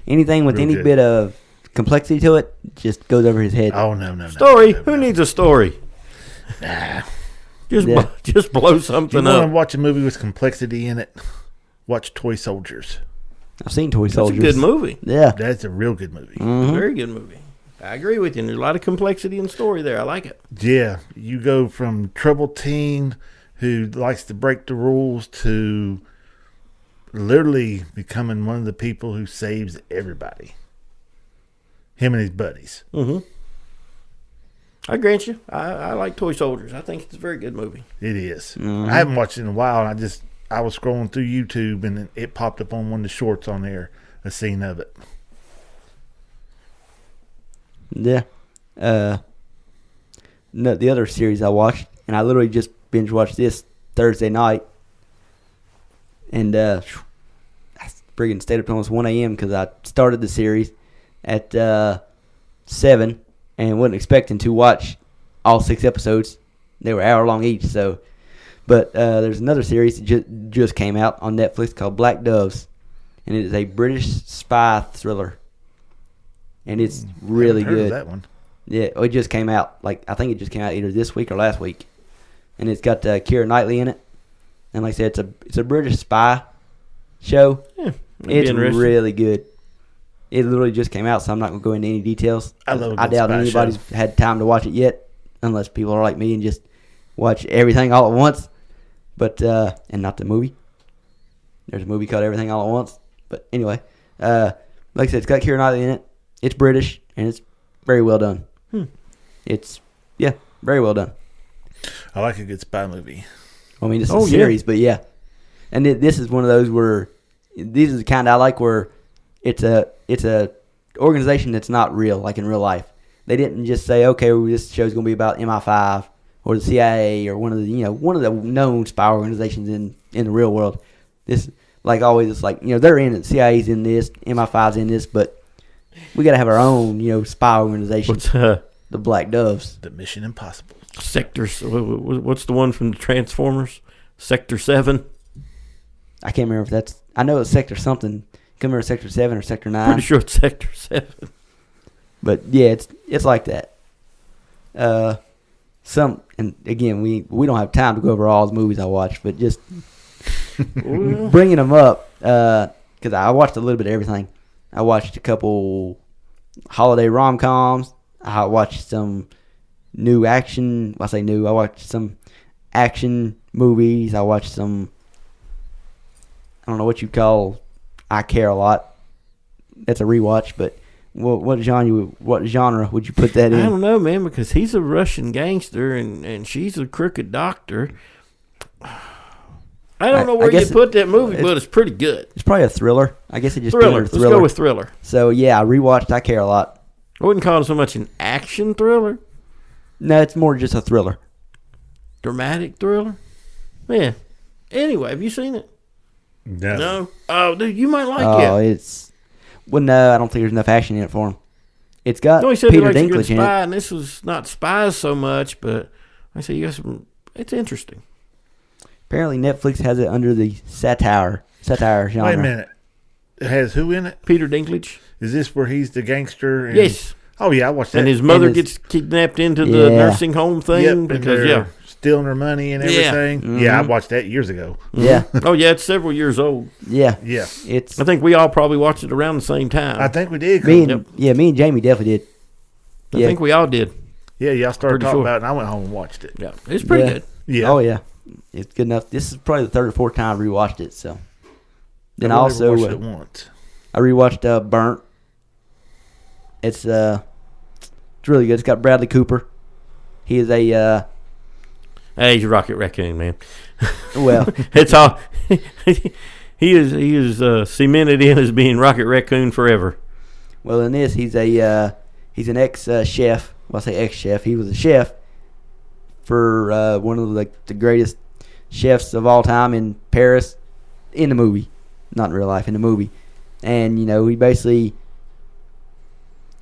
Anything with any bit of complexity to it just goes over his head. Oh, no. Story? Who needs a story? Just blow something up. You want up. to watch a movie with complexity in it? Watch Toy Soldiers. I've seen Toy Soldiers. That's a good movie. Yeah. That's a real good movie. Mm-hmm. Very good movie. I agree with you. And there's a lot of complexity in the story there. I like it. Yeah, you go from troubled teen who likes to break the rules to literally becoming one of the people who saves everybody. Him and his buddies. Mm-hmm. I grant you. I like Toy Soldiers. I think it's a very good movie. It is. Mm-hmm. I haven't watched it in a while. And I was scrolling through YouTube and it popped up on one of the shorts on there, a scene of it. Yeah. No, the other series I watched, and I literally just binge watched this Thursday night, and I friggin' stayed up till almost 1 a.m. because I started the series at 7 and wasn't expecting to watch all 6 episodes. They were hour long each, so. But there's another series that just came out on Netflix called Black Doves, and it is a British spy thriller, and it's really I haven't heard good. of that one. Yeah, it just came out. I think it just came out either this week or last week, and it's got Keira Knightley in it. And like I said, it's a British spy show. Yeah, It's really good. It literally just came out, so I'm not gonna go into any details. I love a I good doubt spy anybody's show. had time to watch it yet, unless people are like me and just watch everything all at once. But and not the movie. There's a movie called Everything All at Once. But anyway, like I said, it's got Keira Knightley in it. It's British and it's very well done. It's very well done. I like a good spy movie. I mean, it's a series, but yeah. And this is one of those where these are the kind I like where it's a organization that's not real, like in real life. They didn't just say, okay, well, this show's going to be about MI5 or the CIA or one of the known spy organizations in the real world. This, like always, it's like, they're in it. CIA's in this, MI5's in this, but we got to have our own, spy organization. What's the Black Doves. The Mission Impossible. Sectors? What's the one from the Transformers? Sector 7? I can't remember if that's. I know it's Sector something. Can't remember Sector 7 or Sector 9. Pretty sure it's Sector 7. But yeah, it's like that. And again, we don't have time to go over all the movies I watched, but just bringing them up because I watched a little bit of everything. I watched a couple holiday rom-coms. I watched some new action. I say new. I watched some action movies. I watched some. I don't know what you call. I Care a Lot. That's a rewatch, but what genre would you put that in? I don't know, man, because he's a Russian gangster and she's a crooked doctor. I don't know where you put that movie, but it's pretty good. It's probably a thriller. I guess it just thriller. Let's go with thriller. So yeah, I rewatched I Care a Lot. I wouldn't call it so much an action thriller. No, it's more just a thriller. Dramatic thriller? Yeah. Anyway, have you seen it? No? Oh, dude, you might like it. Oh, it's... Well, no, I don't think there's enough action in it for him. It's got No, he said Peter he likes a good Dinklage in spy, it. and this was not spies so much, but I say you got some... It's interesting. Apparently Netflix has it under the satire genre. Wait a minute. It has who in it? Peter Dinklage? Is this where he's the gangster? Yes. Oh, yeah, I watched that. And his mother gets kidnapped into the nursing home thing. Yep, because, they're stealing her money and everything. Mm-hmm. Yeah, I watched that years ago. Yeah. Oh, yeah, it's several years old. Yeah. Yeah. It's... I think we all probably watched it around the same time. I think we did. Me and Jamie definitely did. I think we all did. Yeah, y'all started Pretty talking sure. about it, and I went home and watched it. Yeah, it's pretty good. Yeah. Oh, yeah. It's good enough. This is probably the third or fourth time I rewatched it, so... Then I've also... only watched it once. I rewatched Burnt. It's really good. It's got Bradley Cooper. He is a Hey, he's a Rocket Raccoon, man. well, It's all he is cemented in as being Rocket Raccoon forever. well in this he's an ex chef. Well, I say ex chef. He was a chef for one of the greatest chefs of all time in Paris, in the movie, not in real life, in the movie. And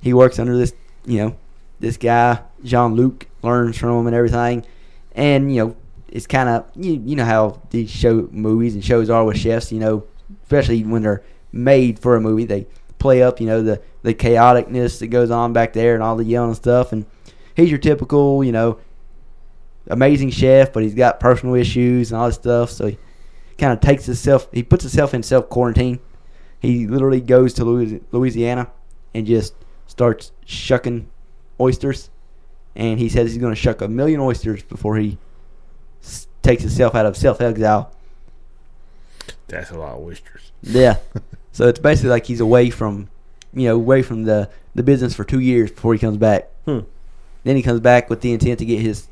he works under this guy Jean-Luc, learns from him and everything. And it's kind of you know how these movies and shows are with chefs. Especially when they're made for a movie, they play up the chaoticness that goes on back there and all the yelling and stuff. And he's your typical amazing chef, but he's got personal issues and all this stuff. So he kind of he puts himself in self quarantine. He literally goes to Louisiana and just starts shucking oysters, and he says he's going to shuck 1 million oysters before he takes himself out of self-exile. That's a lot of oysters. Yeah. So it's basically like he's away from the business for 2 years before he comes back. Then he comes back with the intent to get his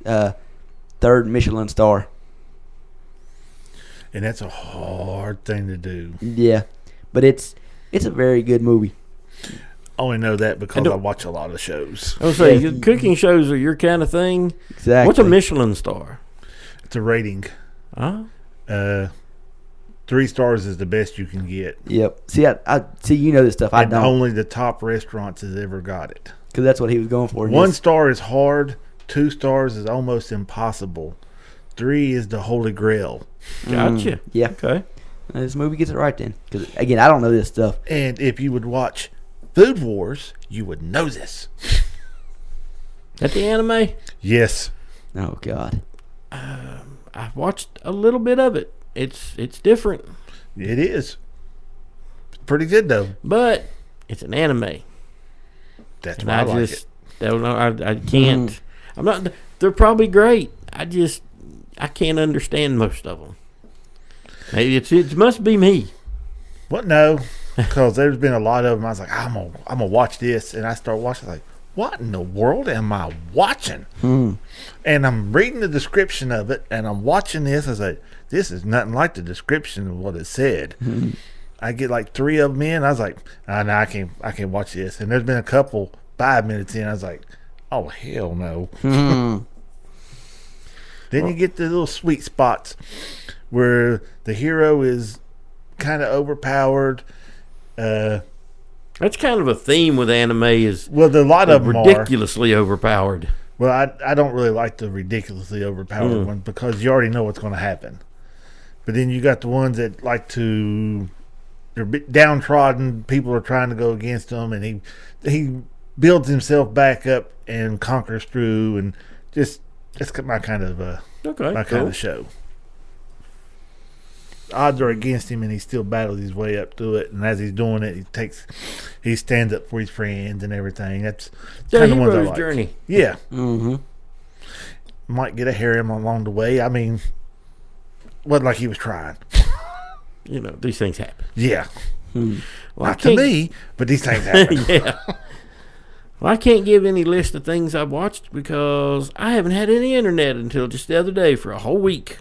third Michelin star. And that's a hard thing to do. Yeah. But it's a very good movie. I only know that because I watch a lot of shows. I was saying, cooking shows are your kind of thing. Exactly. What's a Michelin star? It's a rating. 3 stars is the best you can get. Yep. See, I see you know this stuff. I And don't. only the top restaurants has ever got it. Because that's what he was going for. 1 star is hard. 2 stars is almost impossible. 3 is the holy grail. Gotcha. Yeah. Okay. This movie gets it right then. Because, again, I don't know this stuff. And if you would watch Food Wars, you would know this. That the anime? Yes. Oh, God. I've watched a little bit of it. It's different. It is. It's pretty good, though. But it's an anime. That's And why I I like just it. don't know. I can't. I'm not. They're probably great. I can't understand most of them. Maybe it must be me. Well, no. Because there's been a lot of them. I was like, I'm gonna watch this. And I start watching, like, what in the world am I watching? And I'm reading the description of it, and I'm watching this. I was like, this is nothing like the description of what it said. I get like 3 of them in. I was like, oh, no, I can't watch this. And there's been a couple 5 minutes in. I was like, oh, hell no. Then you get the little sweet spots where the hero is kind of overpowered. That's kind of a theme with anime. Is Well, a lot of them are. ridiculously overpowered. Well, I don't really like the ridiculously overpowered one because you already know what's going to happen. But then you got the ones that like to, they're a bit downtrodden. People are trying to go against them, and he builds himself back up and conquers through, and just that's my kind of kind of show. Odds are against him, and he still battles his way up through it. And as he's doing it, he stands up for his friends and everything. That's kind of ones I like. Journey. Yeah. Might get a harem along the way. I mean, wasn't like he was trying. You know, these things happen. Yeah. Well, Not to me, but these things happen. Yeah. Well, I can't give any list of things I've watched because I haven't had any internet until just the other day for a whole week.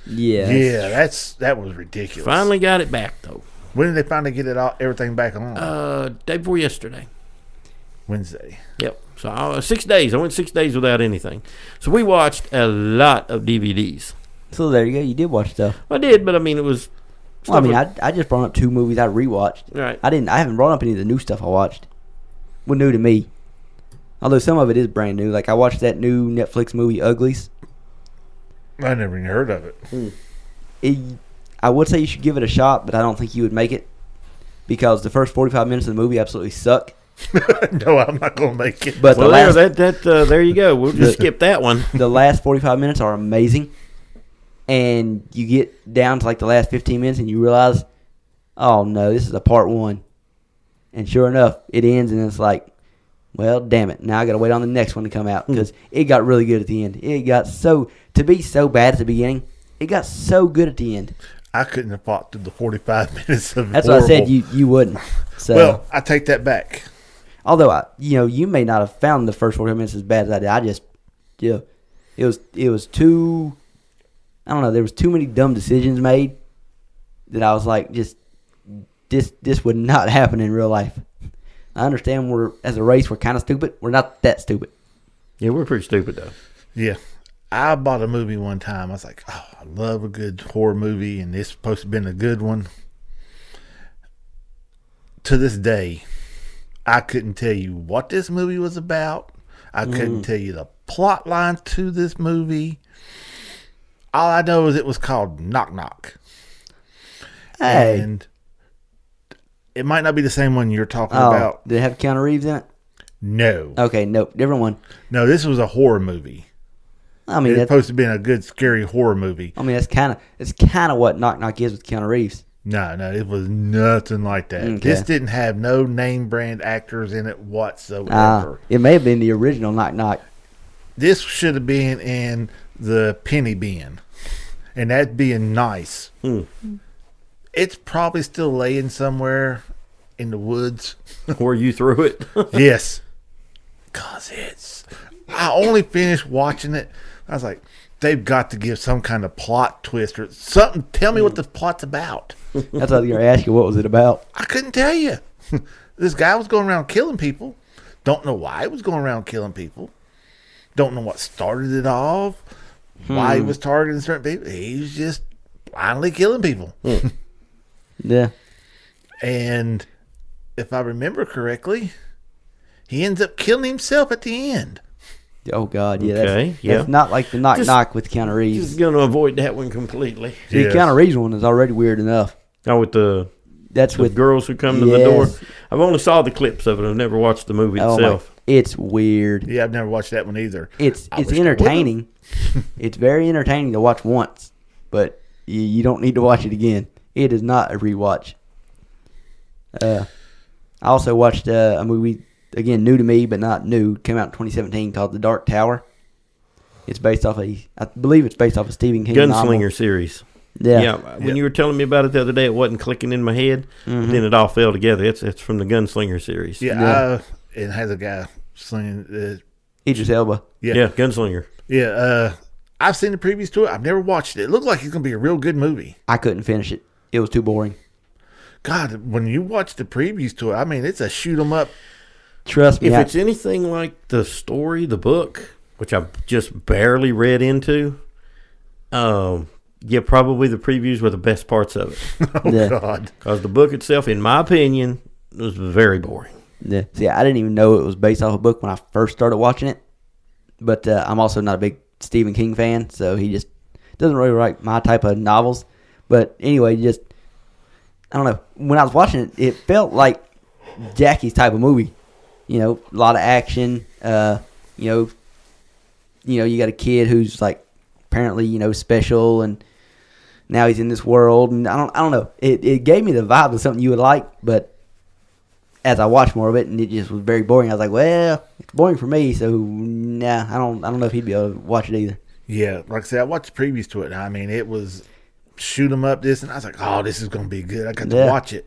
Yeah. Yeah, that was ridiculous. Finally got it back though. When did they finally get everything back on? Day before yesterday. Wednesday. Yep. So 6 days. I went 6 days without anything. So we watched a lot of DVDs. So there you go. You did watch stuff. I did, but I mean it was. Well, I mean, I just brought up 2 movies I rewatched. Right. I haven't brought up any of the new stuff I watched. Was new to me. Although some of it is brand new. Like I watched that new Netflix movie Uglies. I never even heard of it. I would say you should give it a shot, but I don't think you would make it because the first 45 minutes of the movie absolutely suck. No, I'm not going to make it. But Well, there you go. We'll just skip that one. The last 45 minutes are amazing, and you get down to like the last 15 minutes, and you realize, oh no, this is a part 1, and sure enough, it ends, and it's like, well, damn it, now I got to wait on the next one to come out because it got really good at the end. It got to be so bad at the beginning, it got so good at the end. I couldn't have fought through the 45 minutes of it. That's what I said you wouldn't. So, well, I take that back. Although you may not have found the first 45 minutes as bad as I did. I just, it was too. I don't know. There was too many dumb decisions made that I was like, this would not happen in real life. I understand as a race we're kind of stupid. We're not that stupid. Yeah, we're pretty stupid though. Yeah. I bought a movie one time. I was like, oh, I love a good horror movie, and this is supposed to have been a good one. To this day, I couldn't tell you what this movie was about. I couldn't tell you the plot line to this movie. All I know is it was called Knock Knock. Hey. And it might not be the same one you're talking about. Did it have Keanu Reeves in it? No. Okay, nope, different one. No, this was a horror movie. I mean, it's supposed to be a good, scary horror movie. I mean, it's kind of what Knock Knock is with Keanu Reeves. No, it was nothing like that. Okay. This didn't have no name brand actors in it whatsoever. It may have been the original Knock Knock. This should have been in the penny bin, and that being nice. It's probably still laying somewhere in the woods. Where you threw it? Yes. Because I only finished watching it. I was like, they've got to give some kind of plot twist or something. Tell me what the plot's about. That's what I was going to ask you. What was it about? I couldn't tell you. This guy was going around killing people. Don't know why he was going around killing people. Don't know what started it off. Why he was targeting certain people. He's just blindly killing people. Yeah. And if I remember correctly, he ends up killing himself at the end. Oh, God. Yeah. Okay, That's not like the Knock Knock with Keanu Reeves. Just going to avoid that one completely. The Keanu Reeves one is already weird enough. Oh, with the girls who come to the door. I've only saw the clips of it. I've never watched the movie itself. It's weird. Yeah, I've never watched that one either. It's entertaining. It's very entertaining to watch once, but you don't need to watch it again. It is not a rewatch. I also watched a movie, again, new to me, but not new. Came out in 2017 called The Dark Tower. It's based off I believe it's based off a Stephen King novel. Gunslinger series. Yeah. When you were telling me about it the other day, it wasn't clicking in my head. Then it all fell together. It's from the Gunslinger series. Yeah. It has a guy slinging. Idris Elba. Yeah, Gunslinger. Yeah. I've seen the previews to it. I've never watched it. It looked like it's going to be a real good movie. I couldn't finish it. It was too boring. God, when you watch the previews to it, I mean, it's a shoot 'em up. Trust me. If it's anything like the story, the book, which I've just barely read into, probably the previews were the best parts of it. God. Because the book itself, in my opinion, was very boring. Yeah. See, I didn't even know it was based off a book when I first started watching it. But I'm also not a big Stephen King fan, so he just doesn't really write my type of novels. But anyway, I don't know. When I was watching it, it felt like Jackie's type of movie. You know, a lot of action. You got a kid who's like apparently special, and now he's in this world. And I don't know. It gave me the vibe of something you would like, but as I watched more of it, and it just was very boring. I was like, well, it's boring for me, so nah, I don't know if he'd be able to watch it either. Yeah, like I said, I watched the previews to it. I mean, it was shoot 'em up this, and I was like, oh, this is going to be good. I got to watch it.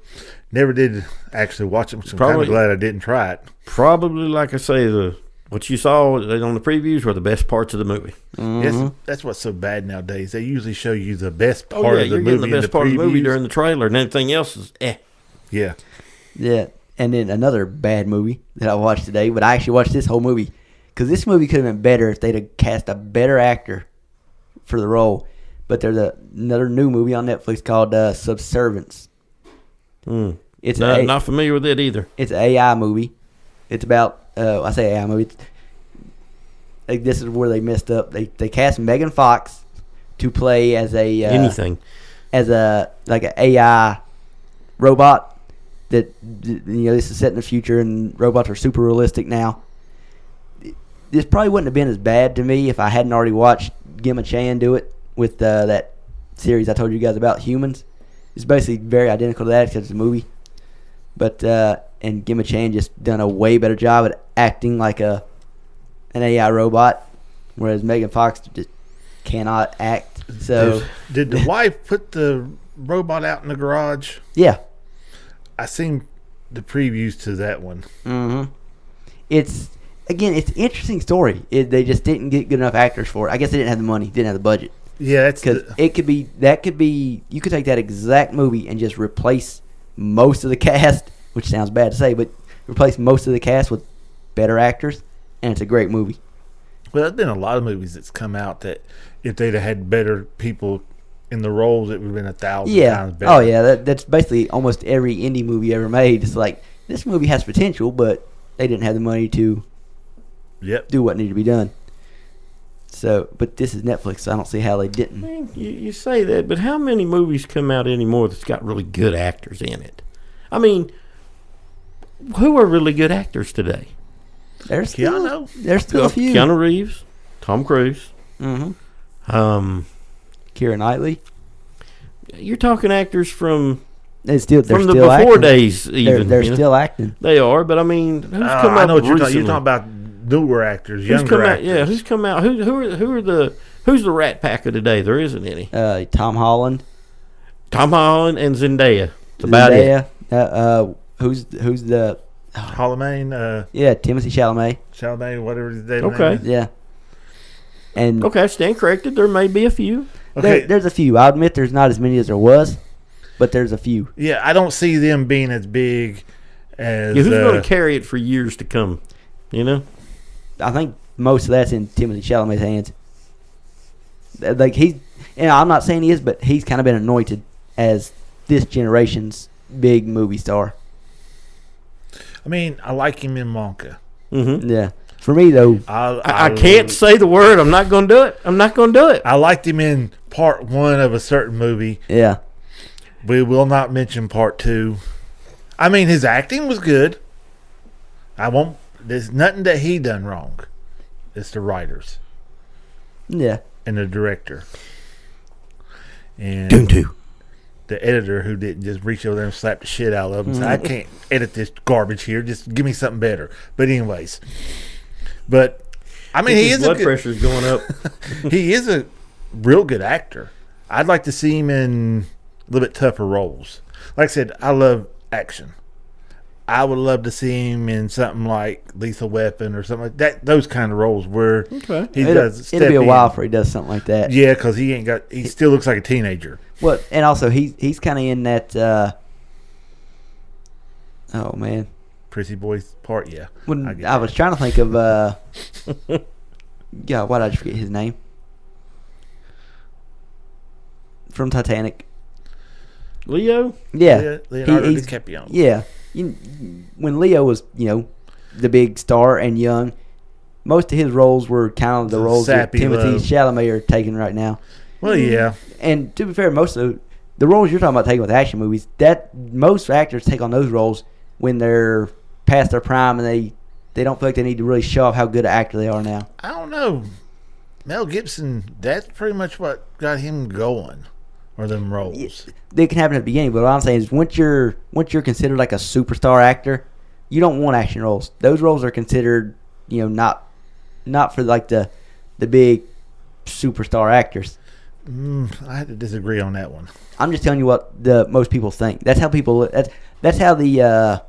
Never did actually watch it, so I'm kind of glad I didn't try it. Probably, like I say, what you saw on the previews were the best parts of the movie. Yes, that's what's so bad nowadays. They usually show you the best part of the you're movie. Getting the best part of the movie during the trailer, and everything else is Yeah. Yeah. And then another bad movie that I watched today, but I actually watched this whole movie because this movie could have been better if they'd have cast a better actor for the role. But there's another new movie on Netflix called Subservience. It's not familiar with it either. It's an AI movie. It's about I say AI movie. This is where they messed up. They cast Megan Fox to play as a anything as an AI robot. That this is set in the future and robots are super realistic now. This probably wouldn't have been as bad to me if I hadn't already watched Gemma Chan do it with that series I told you guys about, Humans. It's basically very identical to that except it's a movie. But and Gemma Chan just done a way better job at acting like an AI robot, whereas Megan Fox just cannot act. So did the wife put the robot out in the garage? Yeah. I seen the previews to that one. Mm-hmm. It's an interesting story. They just didn't get good enough actors for it. I guess they didn't have the money, didn't have the budget. Yeah, because you could take that exact movie and just replace most of the cast, which sounds bad to say, but replace most of the cast with better actors, and it's a great movie. Well, there's been a lot of movies that's come out that if they'd have had better people in the roles, it would have been 1,000 times better. Oh, yeah. That's basically almost every indie movie ever made. It's like, this movie has potential, but they didn't have the money to do what needed to be done. So, but this is Netflix, so I don't see how they didn't. I mean, you say that, but how many movies come out anymore that's got really good actors in it? I mean, who are really good actors today? There's still a few. Keanu Reeves, Tom Cruise. Mm-hmm. Keira Knightley. You're talking actors from They're still from the still before acting. days. Even They're still acting. They are, but I mean, who's come out? I know what you're talking. recently? You're talking about newer actors, Who's younger come out? actors. Yeah, who's come out? Who's the Rat Pack of today? There isn't any. Tom Holland. Tom Holland and Zendaya. That's about it. Who's the Chalamet, yeah, Timothy Chalamet. Chalamet, whatever his name Okay. is. Yeah. And Okay, I stand corrected. There may be a few. Okay. there's a few. I'll admit there's not as many as there was, but there's a few. Yeah, I don't see them being as big as. Yeah, who's going to carry it for years to come? You know? I think most of that's in Timothy Chalamet's hands. Like I'm not saying he is, but he's kind of been anointed as this generation's big movie star. I mean, I like him in Wonka. Mm-hmm. Yeah. For me though, I can't say the word. I'm not going to do it. I'm not going to do it. I liked him in part 1 of a certain movie. yeah. We will not mention part 2. I mean, his acting was good. There's nothing that he done wrong. It's the writers Yeah. and the director. And Doom. the editor who didn't just reach over there and slap the shit out of him. So I can't edit this garbage here. Just give me something better. But anyways. I mean, he His is blood pressure's going up. he is a real good actor. I'd like to see him in a little bit tougher roles. Like I said, I love action. I would love to see him in something like Lethal Weapon or something like that. Those kind of roles where Okay. he does. It'll be a step while in. before he does something like that. Yeah, because he still looks like a teenager. Well, and also he's kind of in that. Oh man, Prissy Boy's part, yeah. when get I was trying to think of. Yeah, why did I just forget his name? From Titanic. Leo? Yeah, Leonardo he's- DiCaprio. yeah. When Leo was, the big star and young, most of his roles were kind of the The roles that sappy Timothy love. Chalamet are taking right now. Well, yeah. And to be fair, most of the roles you're talking about taking with action movies, that most actors take on those roles when they're past their prime and they don't feel like they need to really show off how good an actor they are now. I don't know. Mel Gibson, that's pretty much what got him going, or them roles. They can happen at the beginning, but what I'm saying is once you're considered like a superstar actor, you don't want action roles. Those roles are considered, not for like the big superstar actors. I had to disagree on that one. I'm just telling you what the most people think. That's how people. That's how the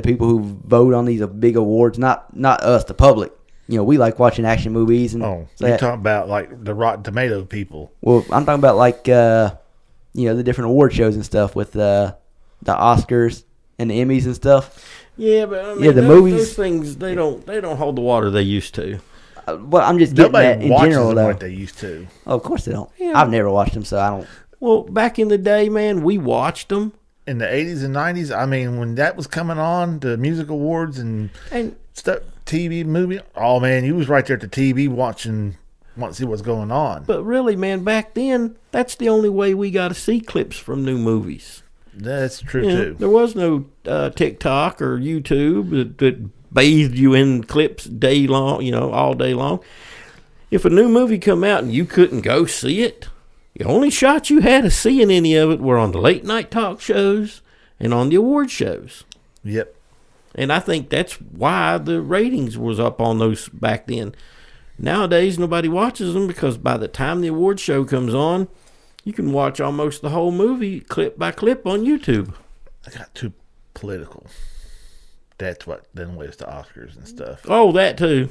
people who vote on these big awards, not us, the public. We like watching action movies and. You're talking about like the Rotten Tomato people. Well, I'm talking about like the different award shows and stuff with the Oscars and the Emmys and stuff. Yeah, but I mean, Yeah, the movies- those things they don't hold the water they used to. Well, I'm just getting that Nobody in watches general them though. like they used to. Oh, of course they don't. Yeah. I've never watched them, so I don't. Well, back in the day, man, we watched them. In the 80s and 90s, I mean, when that was coming on, the music awards and stuff, TV, movie, oh man, you was right there at the TV wanting to see what's going on. But really, man, back then, that's the only way we got to see clips from new movies. That's true You know, too. there was no TikTok or YouTube that bathed you in clips day long, all day long. If a new movie come out and you couldn't go see it, the only shot you had of seeing any of it were on the late night talk shows and on the award shows. Yep. And I think that's why the ratings was up on those back then. Nowadays, nobody watches them because by the time the award show comes on, you can watch almost the whole movie clip by clip on YouTube. I got too political. That's what then was the Oscars and stuff. Oh, that too.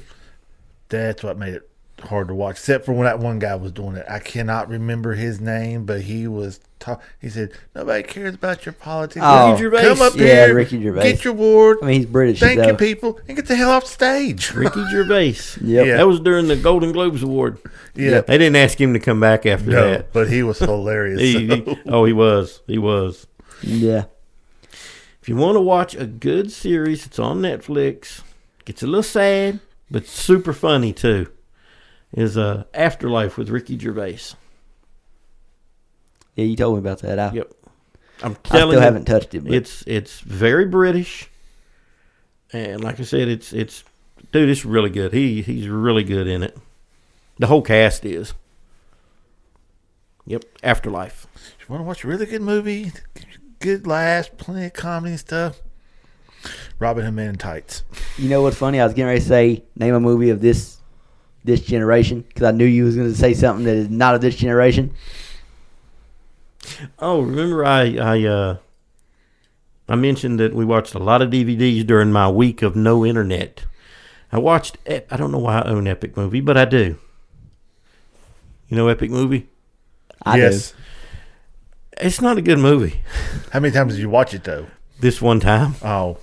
That's what made it hard to watch, except for when that one guy was doing it. I cannot remember his name, but he was he said, nobody cares about your politics. Oh, Ricky Gervais. Come up Yeah, here, Ricky Gervais. get your award, I mean, he's British. thank though. you people, and get the hell off stage. Ricky Gervais. Yep. Yeah. That was during the Golden Globes Award. Yeah. They didn't ask him to come back after No, that. but he was hilarious. He was. He was. Yeah. If you want to watch a good series, it's on Netflix. Gets a little sad, but super funny too. Is Afterlife with Ricky Gervais. Yeah, you told me about that. Yep. I'm I telling still you, haven't touched it. But it's very British, and like I said, it's dude, it's really good. He's really good in it. The whole cast is. Yep, Afterlife. You want to watch a really good movie? good laughs, plenty of comedy and stuff. Robin Hood Men in Tights. You know what's funny? I was getting ready to say, name a movie of this generation, because I knew you was going to say something that is not of this generation. Oh, remember I mentioned that we watched a lot of DVDs during my week of no internet. I watched, I don't know why I own Epic Movie, but I do. You know Epic Movie? I do. It's not a good movie. How many times did you watch it, though? This one time. Oh.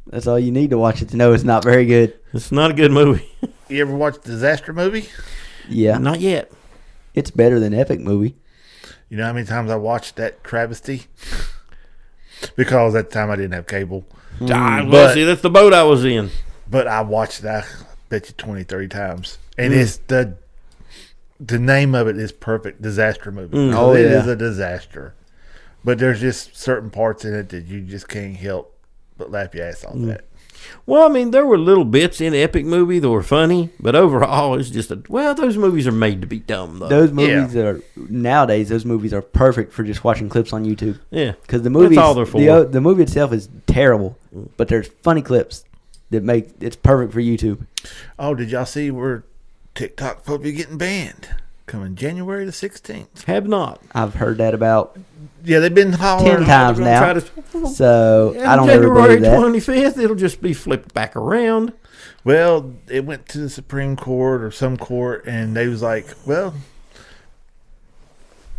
That's all you need to watch it to know it's not very good. It's not a good movie. You ever watched Disaster Movie? Yeah. Not yet. It's better than Epic Movie. You know how many times I watched that travesty? Because at the time I didn't have cable. See, that's the boat I was in. But I watched it, I bet you 20, 30 times. And it's the name of it is perfect. Disaster Movie. Oh, It yeah. is a disaster. But there's just certain parts in it that you just can't help but laugh your ass off at. Well, I mean, there were little bits in Epic Movie that were funny, but overall, it's just those movies are made to be dumb, though. Those movies nowadays, those movies are perfect for just watching clips on YouTube. Yeah. Because the movies, all they're for. the movie itself is terrible, but there's funny clips that make it's perfect for YouTube. Oh, did y'all see where TikTok supposed to be getting banned? Coming January the 16th. Have not. I've heard that about Yeah, they've been hollering. 10 times They're gonna now. try to- So And I don't ever January believe that. 25th, it'll just be flipped back around. Well, it went to the Supreme Court or some court, and they was like, well,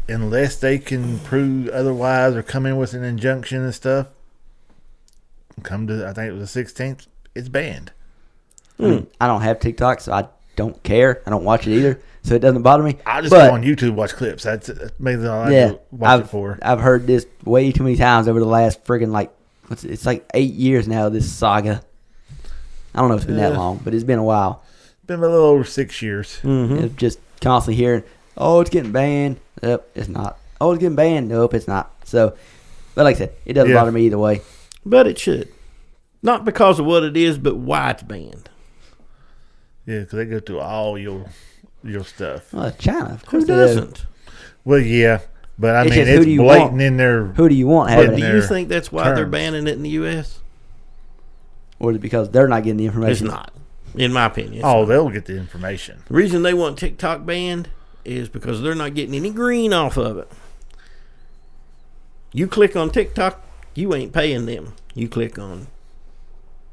unless they can prove otherwise or come in with an injunction and stuff, come to, I think it was the 16th, it's banned. I mean, I don't have TikTok, so I don't care. I don't watch it either, so it doesn't bother me. I just But- go on YouTube, watch clips. That's mainly all I do, watch it for. I've heard this way too many times over the last friggin' it's like 8 years now, this saga. I don't know if it's been that long, but it's been a while. Been a little over 6 years. It's just constantly hearing, oh, it's getting banned. Nope, it's not. Oh, it's getting banned. Nope, it's not. So, but like I said, it doesn't bother me either way. But it should. Not because of what it is, but why it's banned. Yeah, because they go through all your stuff. Well, China, of course Who they do. doesn't? Well, yeah, but I It's mean, just, who it's do you blatant want? in their. Who do you want But having do it? you their think that's why they're terms. banning it in the U.S.? Or is it because they're not getting the It's information? not. In my opinion. It's Oh, not. they'll get the information. The reason they want TikTok banned is because they're not getting any green off of it. You click on TikTok, you ain't paying them. You click on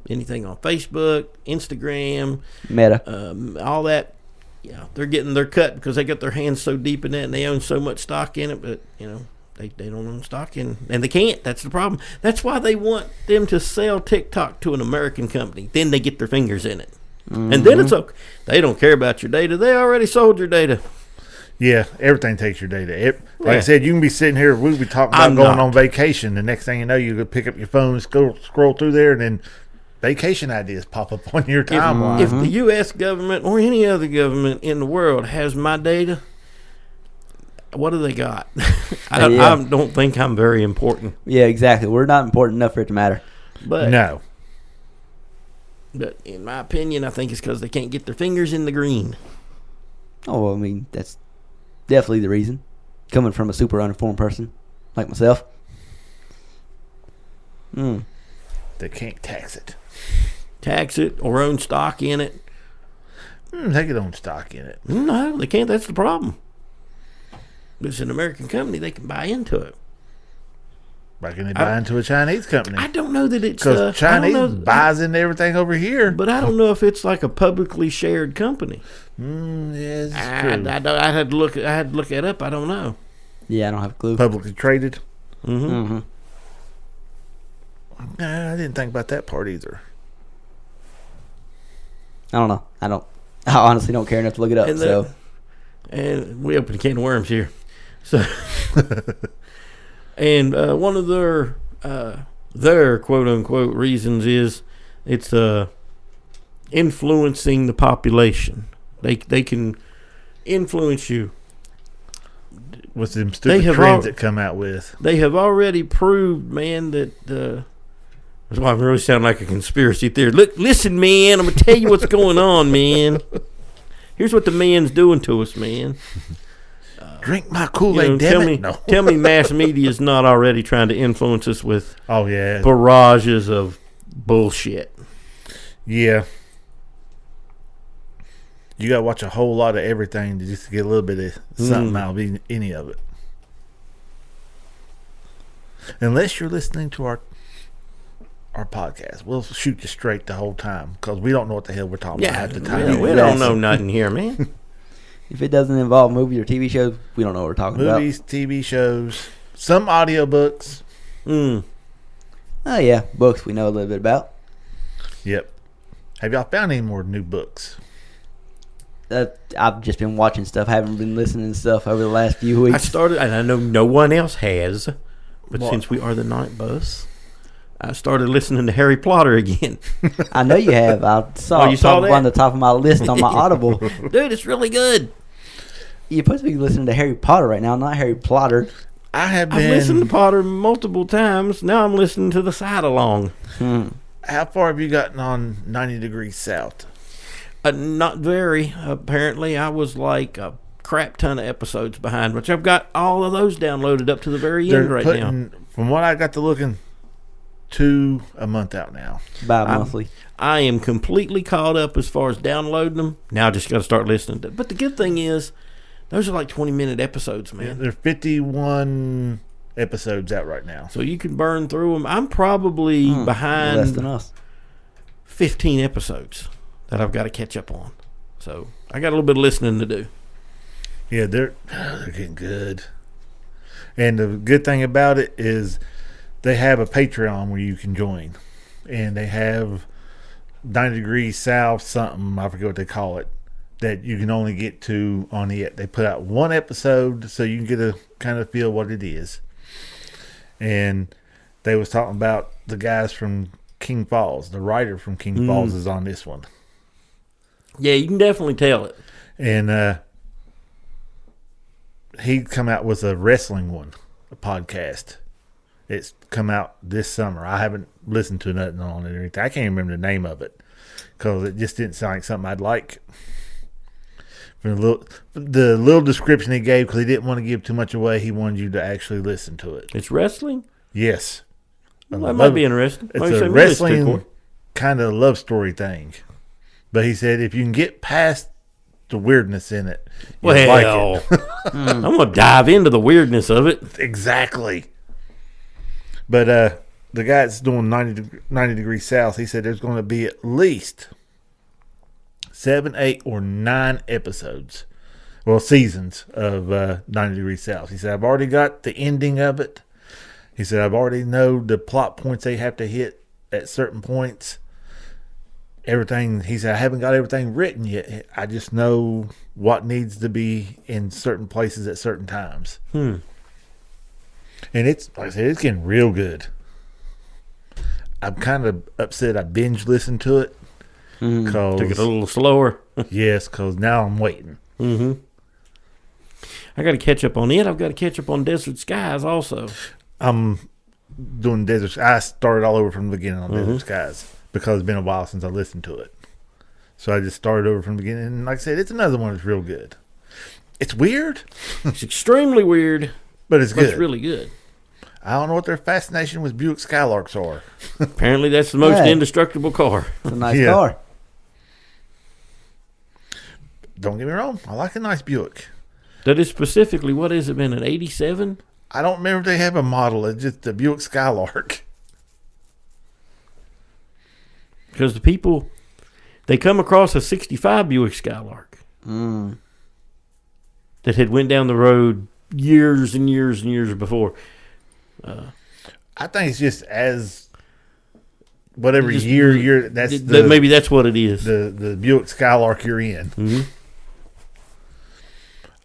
anything on Facebook, Instagram, Meta. all that. Yeah, they're getting their cut because they got their hands so deep in that and they own so much stock in it. But they don't own stock in, and they can't. That's the problem. That's why they want them to sell TikTok to an American company. Then they get their fingers in it, and then it's okay. They don't care about your data. They already sold your data. Yeah, everything takes your data. Like I Yeah. said, you can be sitting here. We'll be talking about I'm going not. on vacation. The next thing you know, you could pick up your phone, scroll through there, and then vacation ideas pop up on your timeline. If the U.S. government or any other government in the world has my data, what do they got? I Yeah. don't think I'm very important. Yeah, exactly. We're not important enough for it to matter. But No. But in my opinion, I think it's because they can't get their fingers in the green. Oh, well, I mean, that's definitely the reason. Coming from a super uninformed person like myself. They can't tax it. Tax it or own stock in it. They could own stock in it. No, they can't. That's the problem. It's an American company. They can buy into it. Why can they buy into a Chinese company? I don't know that it's Because I don't Chinese know, buys into everything over here. but I don't know if it's like a publicly shared company. Yes, it's I true. had to look. I had to look that up. I don't know. Yeah, I don't have a clue. Publicly traded. Mm-hmm. I didn't think about that part either. I don't know. I honestly don't care enough to look it up. And we opened a can of worms here. So, and one of their quote unquote reasons is it's influencing the population. They can influence you. With them stupid have trends all- that come out with. They have already proved, man, that that's why I really sound like a conspiracy theorist. Look, listen, man, I'm gonna tell you what's going on, man. Here's what the man's doing to us, man. Drink my Kool-Aid, damn tell it. me, No. tell me, mass media is not already trying to influence us with Oh, yeah. barrages of bullshit. Yeah. You got to watch a whole lot of everything to just get a little bit of something out of any of it. Unless you're listening to our podcast, we'll shoot you straight the whole time because we don't know what the hell we're talking about at the time. We don't know nothing here, man. If it doesn't involve movie or TV shows, we don't know what we're talking about. Movies, TV shows, some audiobooks. Oh, yeah. Books we know a little bit about. Yep. Have y'all found any more new books? I've just been watching stuff. I haven't been listening to stuff over the last few weeks. I started, and I know no one else has, but What? since we are the Night Bus, I started listening to Harry Potter again. I know you have. I saw you it saw pop up that? on the top of my list on my Audible. Dude, it's really good. You're supposed to be listening to Harry Potter right now, not Harry Plotter. I've listened to Potter multiple times. Now I'm listening to the side along. How far have you gotten on 90 Degrees South? Not very. Apparently, I was like a crap ton of episodes behind, which I've got all of those downloaded up to the very end right now. From what I got to looking, 2 a month out now. Bi-monthly. I am completely caught up as far as downloading them. Now I just got to start listening to. But the good thing is, those are like 20-minute episodes, man. There's 51 episodes out right now. So you can burn through them. I'm probably less behind than us. 15 episodes that I've got to catch up on. So I got a little bit of listening to do. Yeah, they're getting good. And the good thing about it is they have a Patreon where you can join. And they have 90 Degrees South something, I forget what they call it, that you can only get to on it. They put out one episode so you can get a kind of feel what it is. And they was talking about the guys from King Falls. The writer from King Falls is on this one. Yeah, you can definitely tell it. And he come out with a wrestling one, a podcast. It's come out this summer. I haven't listened to nothing on it or anything. I can't remember the name of it because it just didn't sound like something I'd like. From the little description he gave, because he didn't want to give too much away, he wanted you to actually listen to it. It's wrestling? Yes. Well, that might be interesting. It's a wrestling kind of love story thing. But he said if you can get past the weirdness in it, you'll like it. I'm going to dive into the weirdness of it. Exactly. But the guy that's doing 90 Degrees South, he said there's going to be at least 7, 8, or 9 episodes, seasons of 90 Degrees South. He said, I've already got the ending of it. He said, I've already know the plot points they have to hit at certain points. Everything, he said, I haven't got everything written yet. I just know what needs to be in certain places at certain times. And it's, like I said, it's getting real good. I'm kind of upset I binge listened to it. Took it a little slower. Yes, because now I'm waiting. I got to catch up on it. I've got to catch up on Desert Skies also. I'm doing Desert. I started all over from the beginning on Desert Skies because it's been a while since I listened to it. So I just started over from the beginning. And like I said, it's another one that's real good. It's weird. It's extremely weird, but it's good. It's really good. I don't know what their fascination with Buick Skylarks are. Apparently, that's the most indestructible car. It's a nice car. Don't get me wrong. I like a nice Buick. That is specifically, what has it been, an 87? I don't remember if they have a model. It's just the Buick Skylark. Because the people, they come across a 65 Buick Skylark that had went down the road years and years and years before. I think it's just as whatever year that's maybe that's what it is. The Buick Skylark you're in.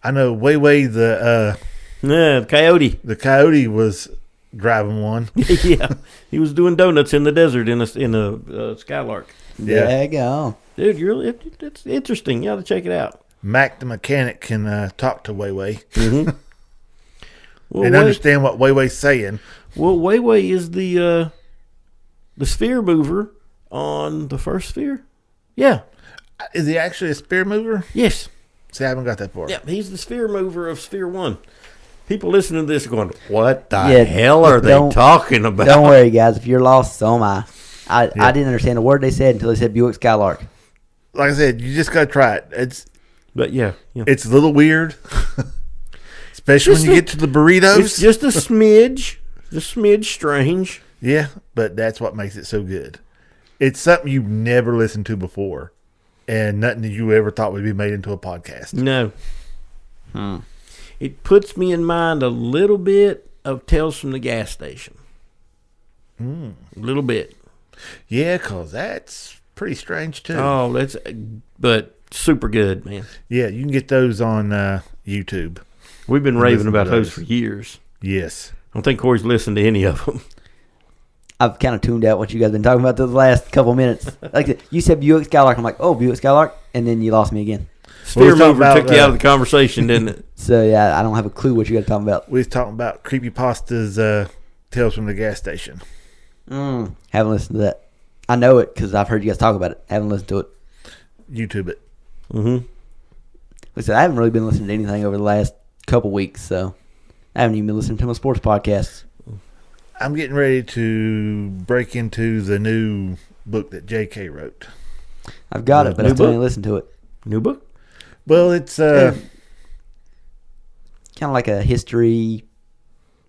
I know way the Coyote. The Coyote was driving one. Yeah, he was doing donuts in the desert in a Skylark. Yeah, go. Dude, it's interesting. You ought to check it out. Mac the mechanic can talk to Way. Well, and understand what Weiwei's saying. Well, Weiwei is the sphere mover on the first sphere. Yeah. Is he actually a spear mover? Yes. See, I haven't got that far. Yeah, he's the sphere mover of Sphere 1. People listening to this are going, what the hell are they talking about? Don't worry, guys. If you're lost, so am I. I didn't understand a word they said until they said Buick Skylark. Like I said, you just got to try it. Yeah. It's a little weird, especially when you get to the burritos. It's just a smidge strange. Yeah, but that's what makes it so good. It's something you've never listened to before, and nothing that you ever thought would be made into a podcast. No. It puts me in mind a little bit of Tales from the Gas Station. A little bit. Yeah, because that's pretty strange, too. Oh, but super good, man. Yeah, you can get those on YouTube. We've been raving about those for years. Yes. I don't think Corey's listened to any of them. I've kind of tuned out what you guys have been talking about the last couple minutes. Like you said Buick Skylark. I'm like, oh, Buick Skylark. And then you lost me again. Sphere mover took you out of the conversation, didn't it? So, yeah, I don't have a clue what you guys are talking about. We was talking about Creepypasta's Tales from the Gas Station. Haven't listened to that. I know it because I've heard you guys talk about it. Haven't listened to it. YouTube it. Like I said, I haven't really been listening to anything over the last couple weeks, so I haven't even been listening to my sports podcasts. I'm getting ready to break into the new book that J.K. wrote. I've got it, but I still ain't listened to it. New book? Well, it's kind of like a history.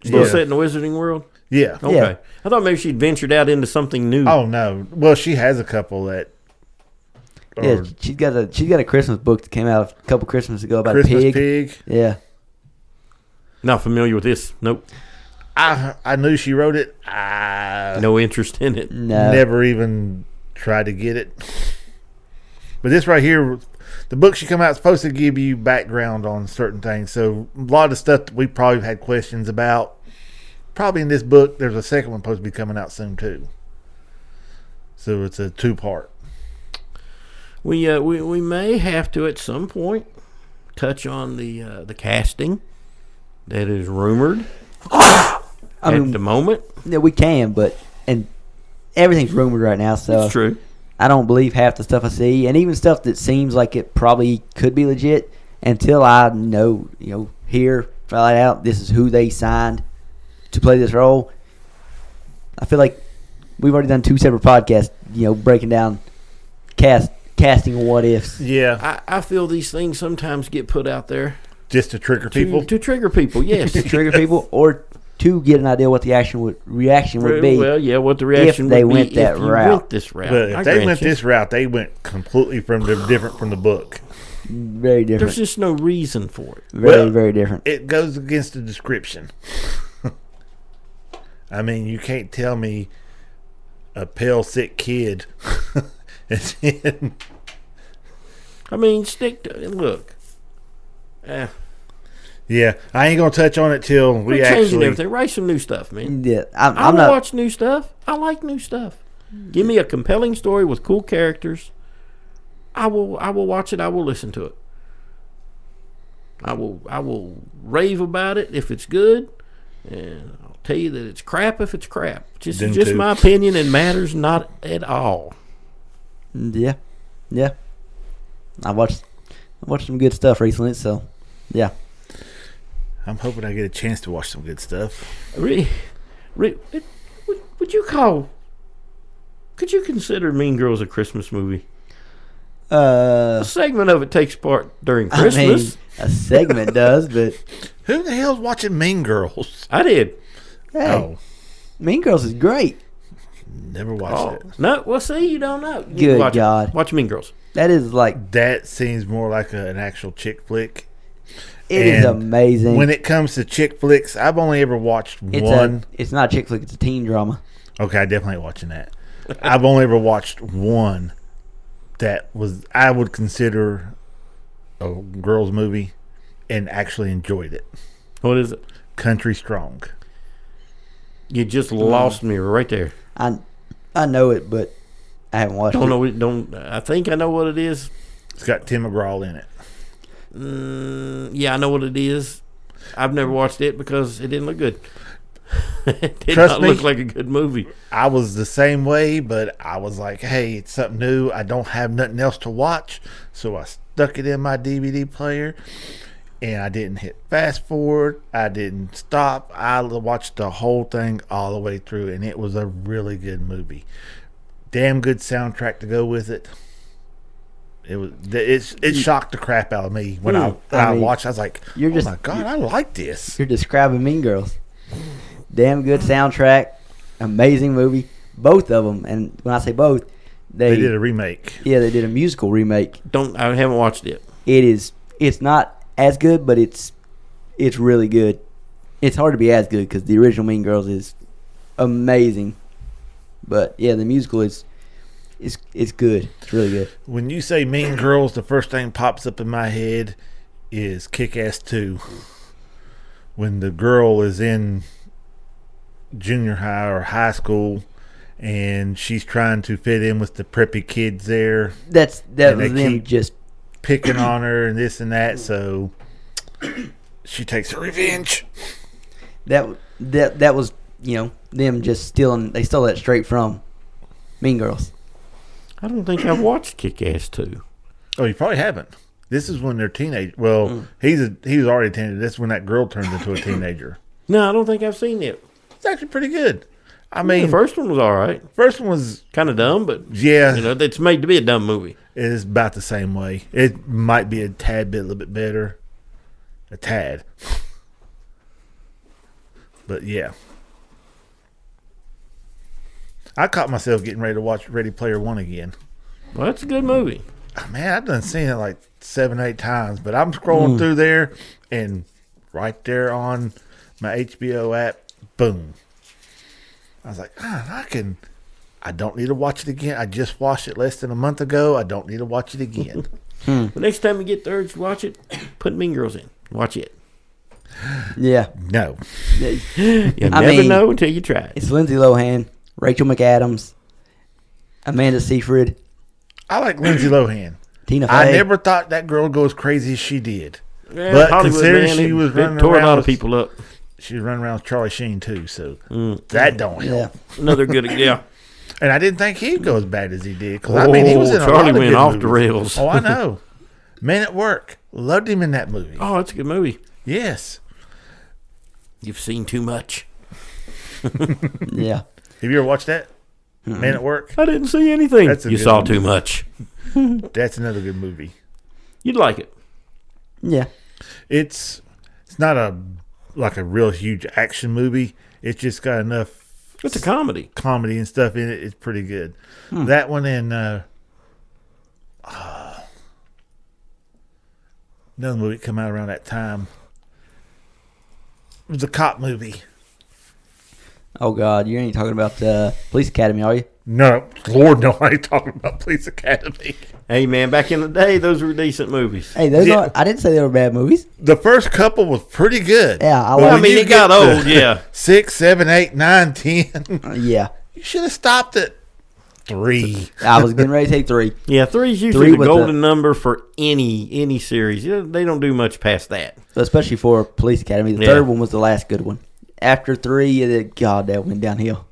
Still set in the Wizarding World? Yeah. Okay. Yeah. I thought maybe she'd ventured out into something new. Oh, no. Well, she has a couple that... Yeah, she's got a Christmas book that came out a couple Christmas ago about Christmas a pig. Pig. Yeah. Not familiar with this. Nope. I knew she wrote it. No interest in it. No. Never even tried to get it. But this right here, the book she come out is supposed to give you background on certain things. So a lot of stuff that we probably had questions about. Probably in this book, there's a second one supposed to be coming out soon too. So it's a 2-part. We may have to at some point touch on the casting that is rumored at the moment. Yeah, we can, and everything's rumored right now, so That's true. I don't believe half the stuff I see, and even stuff that seems like it probably could be legit until I hear flat out this is who they signed to play this role. I feel like we've already done 2 separate podcasts, breaking down casting what ifs. Yeah. I feel these things sometimes get put out there Just to trigger people? to trigger people, yes. To trigger people or to get an idea what the reaction would be. Well, yeah, what the reaction if they would went be that if you route. went this route. But if they went this route, they went completely different from the book. Very different. There's just no reason for it. Very different. It goes against the description. I mean, you can't tell me a pale, sick kid. I mean, look. Yeah, I ain't gonna touch on it till we We're changing actually. everything. Write some new stuff, man. Yeah, I I'm will not. watch new stuff. I like new stuff. Give me a compelling story with cool characters. I will watch it. I will listen to it. I will rave about it if it's good, and I'll tell you that it's crap if it's crap. Just my opinion and matters not at all. Yeah. I watched some good stuff recently, so yeah. I'm hoping I get a chance to watch some good stuff. Would you call? Could you consider Mean Girls a Christmas movie? A segment of it takes part during Christmas. I mean, a segment does, but Who the hell's watching Mean Girls? I did. hey, Mean Girls is great. Never watched it. No, well, see, you don't know. Good God. Watch Mean Girls. That is like That seems more like an actual chick flick. it is amazing. When it comes to chick flicks, I've only ever watched one. It's not a chick flick; it's a teen drama. Okay, I definitely ain't watching that. I've only ever watched one that I would consider a girls' movie and actually enjoyed it. What is it? Country Strong. You just lost me right there. I know it, but I haven't watched it. I think I know what it is. It's got Tim McGraw in it. Yeah, I know what it is. I've never watched it because it didn't look good. It did Trust not me, look like a good movie. I was the same way, but I was like, hey, it's something new. I don't have nothing else to watch. So I stuck it in my DVD player, and I didn't hit fast forward. I didn't stop. I watched the whole thing all the way through, and it was a really good movie. Damn good soundtrack to go with it. It shocked the crap out of me when I watched. I was like, my God, I like this. You're describing Mean Girls. Damn good soundtrack, amazing movie, both of them. And when I say both, they did a remake. Yeah, they did a musical remake. I haven't watched it. It's not as good, but it's really good. It's hard to be as good because the original Mean Girls is amazing. But yeah, the musical is good. It's really good. When you say Mean Girls, the first thing pops up in my head is Kick-Ass 2. When the girl is in junior high or high school and she's trying to fit in with the preppy kids there. That was them just picking on her and this and that, so she takes her revenge. That was, them just stealing. They stole that straight from Mean Girls. I don't think I've watched Kick-Ass 2. Oh, you probably haven't. This is when they're teenage. Well, he was already a teenager. This is when that girl turned into a teenager. No, I don't think I've seen it. It's actually pretty good. I mean, the first one was all right. First one was kind of dumb, but yeah, it's made to be a dumb movie. It is about the same way. It might be a little bit better, a tad. But yeah, I caught myself getting ready to watch Ready Player One again. Well, that's a good movie. Man, I've done seen it like 7-8 times, but I'm scrolling through there, and right there on my HBO app, boom. I was like, I don't need to watch it again. I just watched it less than a month ago. I don't need to watch it again. The next time you get the urge to watch it, put Mean Girls in. Watch it. Yeah. No. You never know until you try it. It's Lindsay Lohan, Rachel McAdams, Amanda Seyfried. I like Lindsay Lohan. Tina Fey. I never thought that girl go as crazy as she did. Yeah, but Hollywood, considering she was running tore around a lot of people up. She was running around with Charlie Sheen too, so that don't help. Yeah. Another good, yeah. And I didn't think he'd go as bad as he did. Cause, he was in Charlie a lot went of off movies. the rails. Oh, I know. Man at Work. Loved him in that movie. Oh, that's a good movie. Yes. You've seen too much. Yeah. Have you ever watched that? Man at Work? I didn't see anything. You saw movie. too much. That's another good movie. You'd like it. Yeah. It's not a real huge action movie. It's just got enough. It's a comedy and stuff in it. It's pretty good. That one and another movie come out around that time. It was a cop movie. Oh God, you ain't talking about Police Academy, are you? No, Lord, no, I ain't talking about Police Academy. Hey man, back in the day, those were decent movies. Hey, those aren't. I didn't say they were bad movies. The first couple was pretty good. Yeah, it got old. Yeah, 6, 7, 8, 9, 10. Yeah, you should have stopped at 3. I was getting ready to say 3. Yeah, 3 is usually the golden number for any series. They don't do much past that, especially for Police Academy. The third one was the last good one. After 3, God, that went downhill.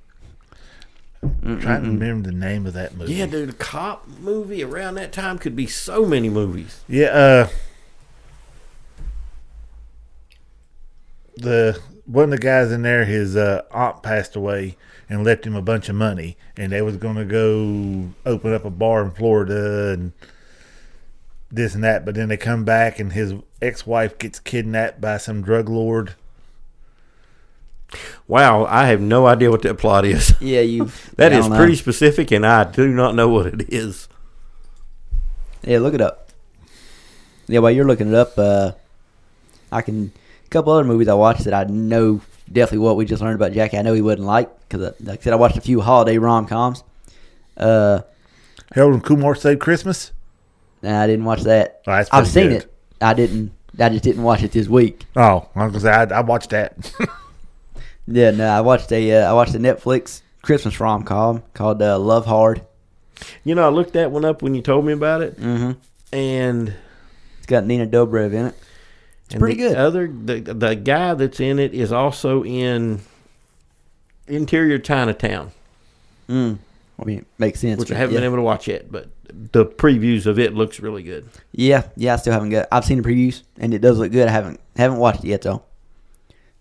I'm trying to remember the name of that movie. Yeah, dude, a cop movie around that time could be so many movies. Yeah, one of the guys in there, his aunt passed away and left him a bunch of money, and they was going to go open up a bar in Florida and this and that, but then they come back and his ex-wife gets kidnapped by some drug lord. Wow, I have no idea what that plot is. Yeah, that is pretty specific, and I do not know what it is. Yeah, look it up. Yeah, while you're looking it up, a couple other movies I watched that I know definitely what we just learned about Jackie. I know he wouldn't like because, like I said, I watched a few holiday rom-coms. Harold and Kumar Save Christmas. Nah, I didn't watch that. Oh, that's I've seen good. it. I just didn't watch it this week. Oh, I was gonna say I watched that. Yeah, no, I watched a Netflix Christmas rom-com called Love Hard. You know, I looked that one up when you told me about it, and it's got Nina Dobrev in it. It's pretty good. The guy that's in it is also in Interior Chinatown. I mean, it makes sense. Which I haven't been able to watch yet, but the previews of it looks really good. Yeah, I still haven't got. I've seen the previews, and it does look good. I haven't watched it yet though.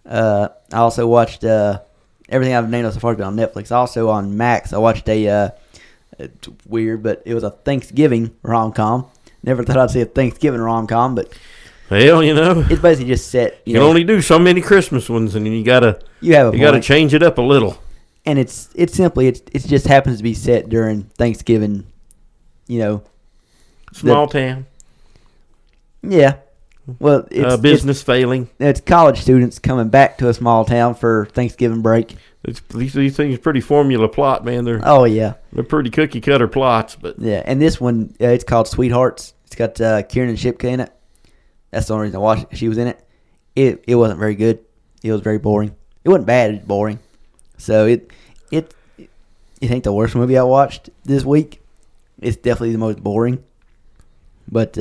I also watched everything I've named so far has been on Netflix. Also on Max, I watched it's weird, but it was a Thanksgiving rom-com. Never thought I'd see a Thanksgiving rom-com, but Well, it's basically just set. You can only do so many Christmas ones, and you gotta change it up a little. And it's simply it just happens to be set during Thanksgiving. Small town. Yeah. Well, business failing. It's college students coming back to a small town for Thanksgiving break. These things pretty formula plot, man. They're pretty cookie cutter plots, but yeah. And this one, it's called Sweethearts. It's got Kieran Shipka in it. That's the only reason I watched it. She was in it. It wasn't very good. It was very boring. It wasn't bad. It was boring. So it ain't the worst movie I watched this week. It's definitely the most boring. But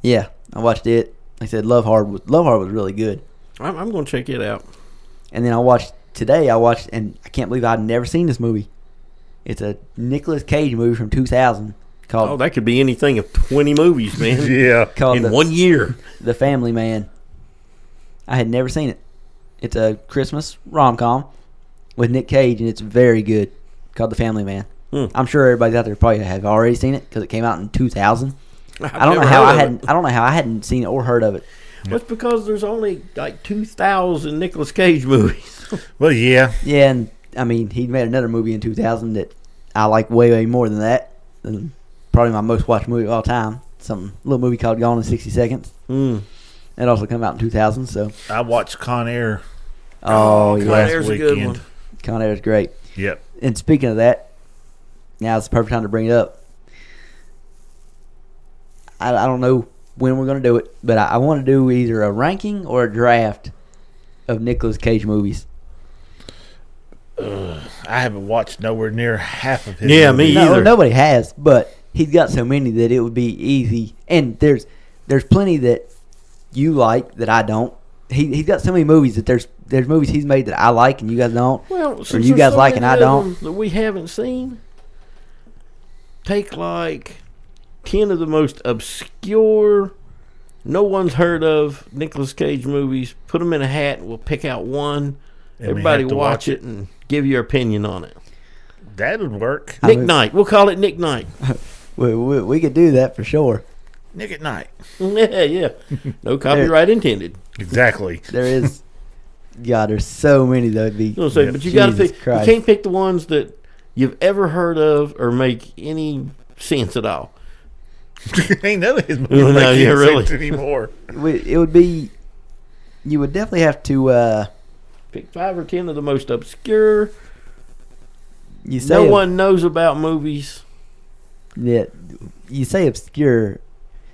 yeah, I watched it. Like I said, Love Hard was really good. I'm going to check it out. And then today, and I can't believe I'd never seen this movie. It's a Nicolas Cage movie from 2000 called... Oh, that could be anything of 20 movies, man. Yeah. In 1 year. The Family Man. I had never seen it. It's a Christmas rom-com with Nick Cage, and it's very good. Called The Family Man. I'm sure everybody out there probably have already seen it because it came out in 2000. I don't know how I hadn't seen it or heard of it. Well, it's because there's only like 2,000 Nicolas Cage movies. Well, yeah. Yeah, and I mean, he made another movie in 2000 that I like way, way more than that. And probably my most watched movie of all time. Some little movie called Gone in 60 Seconds. That also came out in 2000. So I watched Con Air. Oh, yeah. Con Air's a good one. Con Air is great. Yep. And speaking of that, now it's the perfect time to bring it up. I don't know when we're going to do it, but I want to do either a ranking or a draft of Nicolas Cage movies. I haven't watched nowhere near half of his Yeah, movies. me either. Nobody has, but he's got so many that it would be easy. And there's plenty that you like that I don't. He's got so many movies that there's movies he's made that I like and you guys don't. Well, or you guys like and I don't. That we haven't seen. Take like 10 of the most obscure, no one's heard of Nicolas Cage movies. Put them in a hat. And we'll pick out one. And everybody watch it and give your opinion on it. That would work. Nick Knight. We'll call it Nick Knight. We could do that for sure. Nick at Night. Yeah. No copyright intended. Exactly. There is. God, there's so many that would be. But you got to pick. You can't pick the ones that you've ever heard of or make any sense at all. Ain't none of his movies make sense anymore. It would be. You would definitely have to pick 5 or 10 of the most obscure. No one knows about movies. Yeah, you say obscure.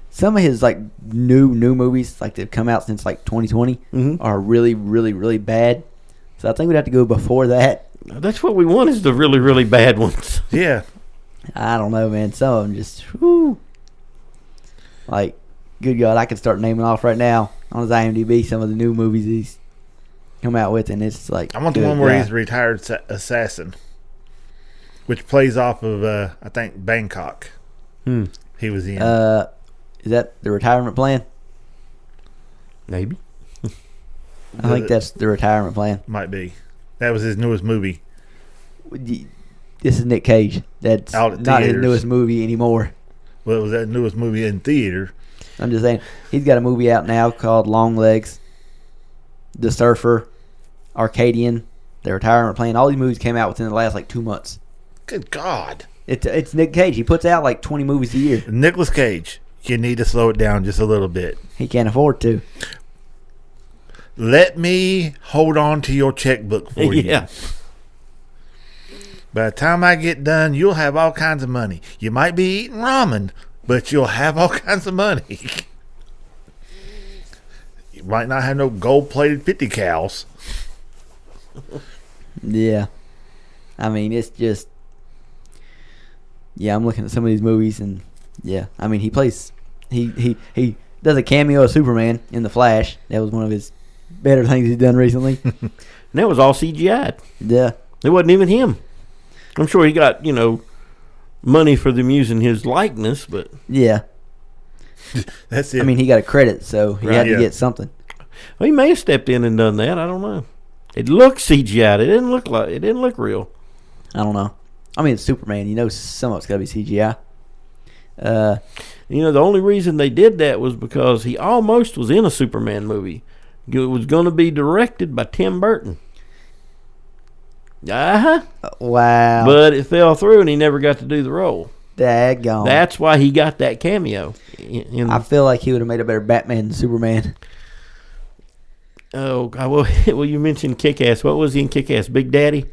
Some of his like new movies, like they've come out since like 2020, are really, really, really bad. So I think we'd have to go before that. That's what we want is the really, really bad ones. Yeah. I don't know, man. Some of them just, whew. Like, good God, I could start naming off right now on his IMDb some of the new movies he's come out with, and it's like I want the one where he's a retired assassin, which plays off of I think Bangkok. He was in. Is that the retirement plan? Maybe. I think that's the retirement plan. Might be. That was his newest movie. This is Nick Cage. That's not his newest movie anymore. Well, it was that newest movie in theater. I'm just saying, he's got a movie out now called Long Legs, The Surfer, Arcadian, The Retirement Plan. All these movies came out within the last like 2 months. Good God. It's Nick Cage. He puts out like 20 movies a year. Nicolas Cage. You need to slow it down just a little bit. He can't afford to. Let me hold on to your checkbook for you. Yeah. By the time I get done, you'll have all kinds of money. You might be eating ramen, but you'll have all kinds of money. You might not have no gold-plated 50 cals. Yeah. I mean, it's just... Yeah, I'm looking at some of these movies, and yeah. I mean, he plays... He does a cameo of Superman in The Flash. That was one of his better things he's done recently. And that was all CGI. Yeah. It wasn't even him. I'm sure he got, money for them using his likeness, but Yeah. That's it. I mean, he got a credit, so he had to yeah. get something. well, he may have stepped in and done that. I don't know. It looked CGI. It didn't look real. I don't know. I mean, it's Superman. Some of it's got to be CGI. The only reason they did that was because he almost was in a Superman movie. It was going to be directed by Tim Burton. Wow. But it fell through, and he never got to do the role. Daggone. That's why he got that cameo. I feel like he would have made a better Batman than Superman. Oh, well, you mentioned Kick-Ass. What was he in Kick-Ass? Big Daddy?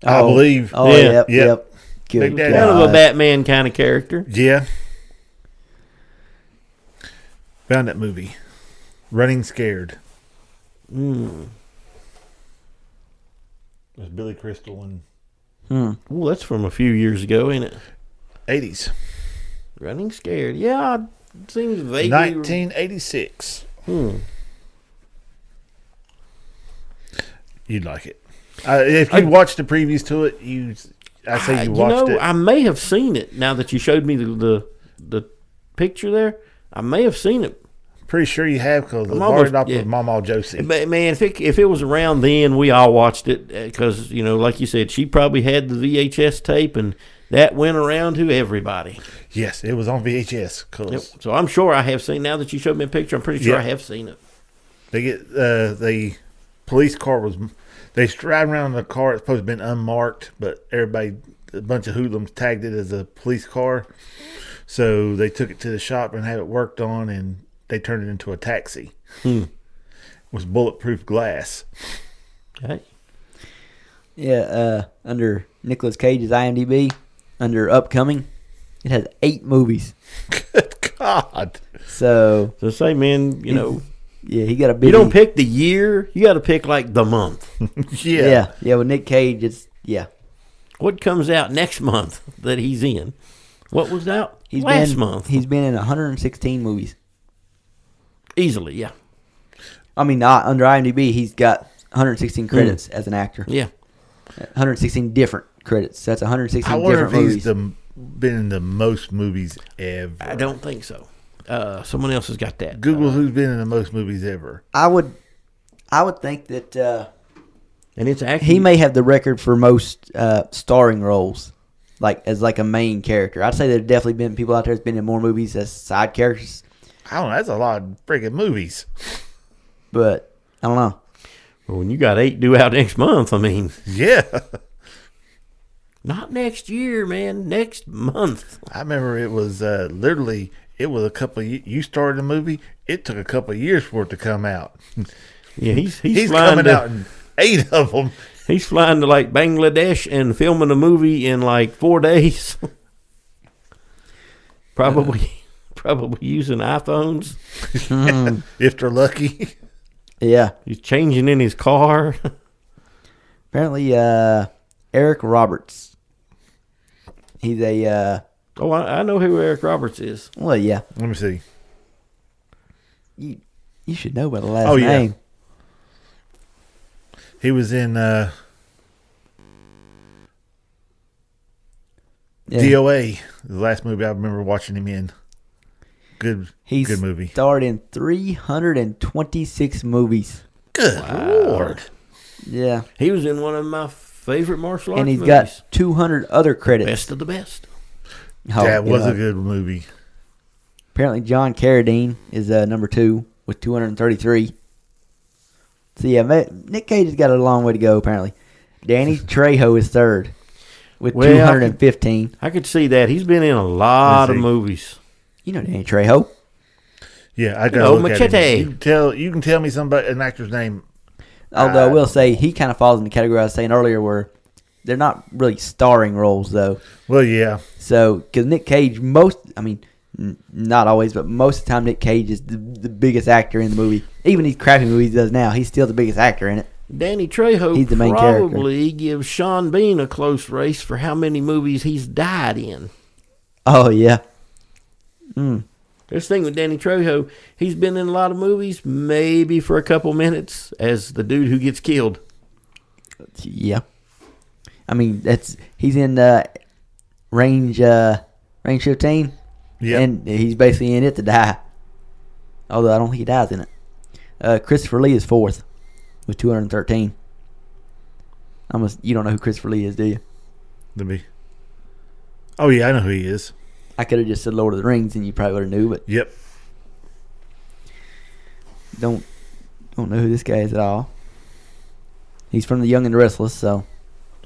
I believe. Oh, Yeah. yep. Good Big Daddy. Kind of a Batman kind of character. Yeah. Found that movie. Running Scared. Mm. It was Billy Crystal and Well, that's from a few years ago, ain't it? 80s. Running Scared. Yeah, it seems vaguely. 1986. You'd like it. If you watched the previews to it, I say you watched it. I may have seen it now that you showed me the picture there. I may have seen it. Pretty sure you have because it was almost- started off yeah. with Mama Josie. But man, if it was around then, we all watched it because like you said, she probably had the VHS tape, and that went around to everybody. Yes, it was on VHS. Yep. So I'm sure I have seen. Now that you showed me a picture, I'm pretty sure I have seen it. They get the police car was. They drive around in a car that's supposed to have been unmarked, but a bunch of hoodlums tagged it as a police car. So they took it to the shop and had it worked on, and they turned it into a taxi. It was bulletproof glass. Okay. Yeah, under Nicolas Cage's IMDb, under upcoming, it has 8 movies. Good God. So say, man, yeah, he got a big. you don't pick the year; you got to pick like the month. Yeah. Yeah. With Nick Cage, it's What comes out next month that he's in? What was out last month? He's been in 116 movies. Easily, yeah. I mean, under IMDb, he's got 116 credits as an actor. Yeah. 116 different credits. That's 116 I wonder different if movies. he's been in the most movies ever. I don't think so. Someone else has got that. Google who's been in the most movies ever. I would think that And it's actually he may have the record for most starring roles, as a main character. I'd say there's definitely been people out there that's been in more movies as side characters, I don't know. That's a lot of freaking movies. but I don't know. Well, when you got 8 due out next month, I mean, Yeah. not next year, man. Next month. I remember it was literally, it was a couple of you started the movie, it took a couple of years for it to come out. Yeah, he's He's flying coming to, out in 8 of them. He's flying to Bangladesh and filming a movie in 4 days. Probably using iPhones. If they're lucky. Yeah. He's changing in his car. Apparently, Eric Roberts. He's a I know who Eric Roberts is. well, yeah. Let me see. You should know by the last name. He was in DOA, the last movie I remember watching him in. Good movie. Starred in 326 movies. Good Lord. Yeah. He was in one of my favorite martial arts And he's movies. got 200 other credits. Best of the best. Oh, That was yeah. a good movie. Apparently, John Carradine is number 2 with 233. So, yeah, Nick Cage has got a long way to go, apparently. Danny Trejo is 3rd with 215. I could see that. He's been in a lot of movies. You know Danny Trejo. Yeah, I got look Machete. at him. You can tell me somebody an actor's name. Although I will say he kind of falls in the category I was saying earlier where they're not really starring roles, though. Well, yeah. So, because Nick Cage, not always, but most of the time Nick Cage is the biggest actor in the movie. Even these crappy movies he does now, he's still the biggest actor in it. Danny Trejo He's the main probably gives Sean Bean a close race for how many movies he's died in. Oh, yeah. This thing with Danny Trejo, he's been in a lot of movies, maybe for a couple minutes, as the dude who gets killed. Yeah. I mean, he's in Range 15. Yeah. And he's basically in it to die. Although I don't think he dies in it. Christopher Lee is 4th with 213. You don't know who Christopher Lee is, do you? Let me. Oh yeah, I know who he is. I could have just said Lord of the Rings and you probably would have knew, but Yep. don't know who this guy is at all. He's from The Young and the Restless, so.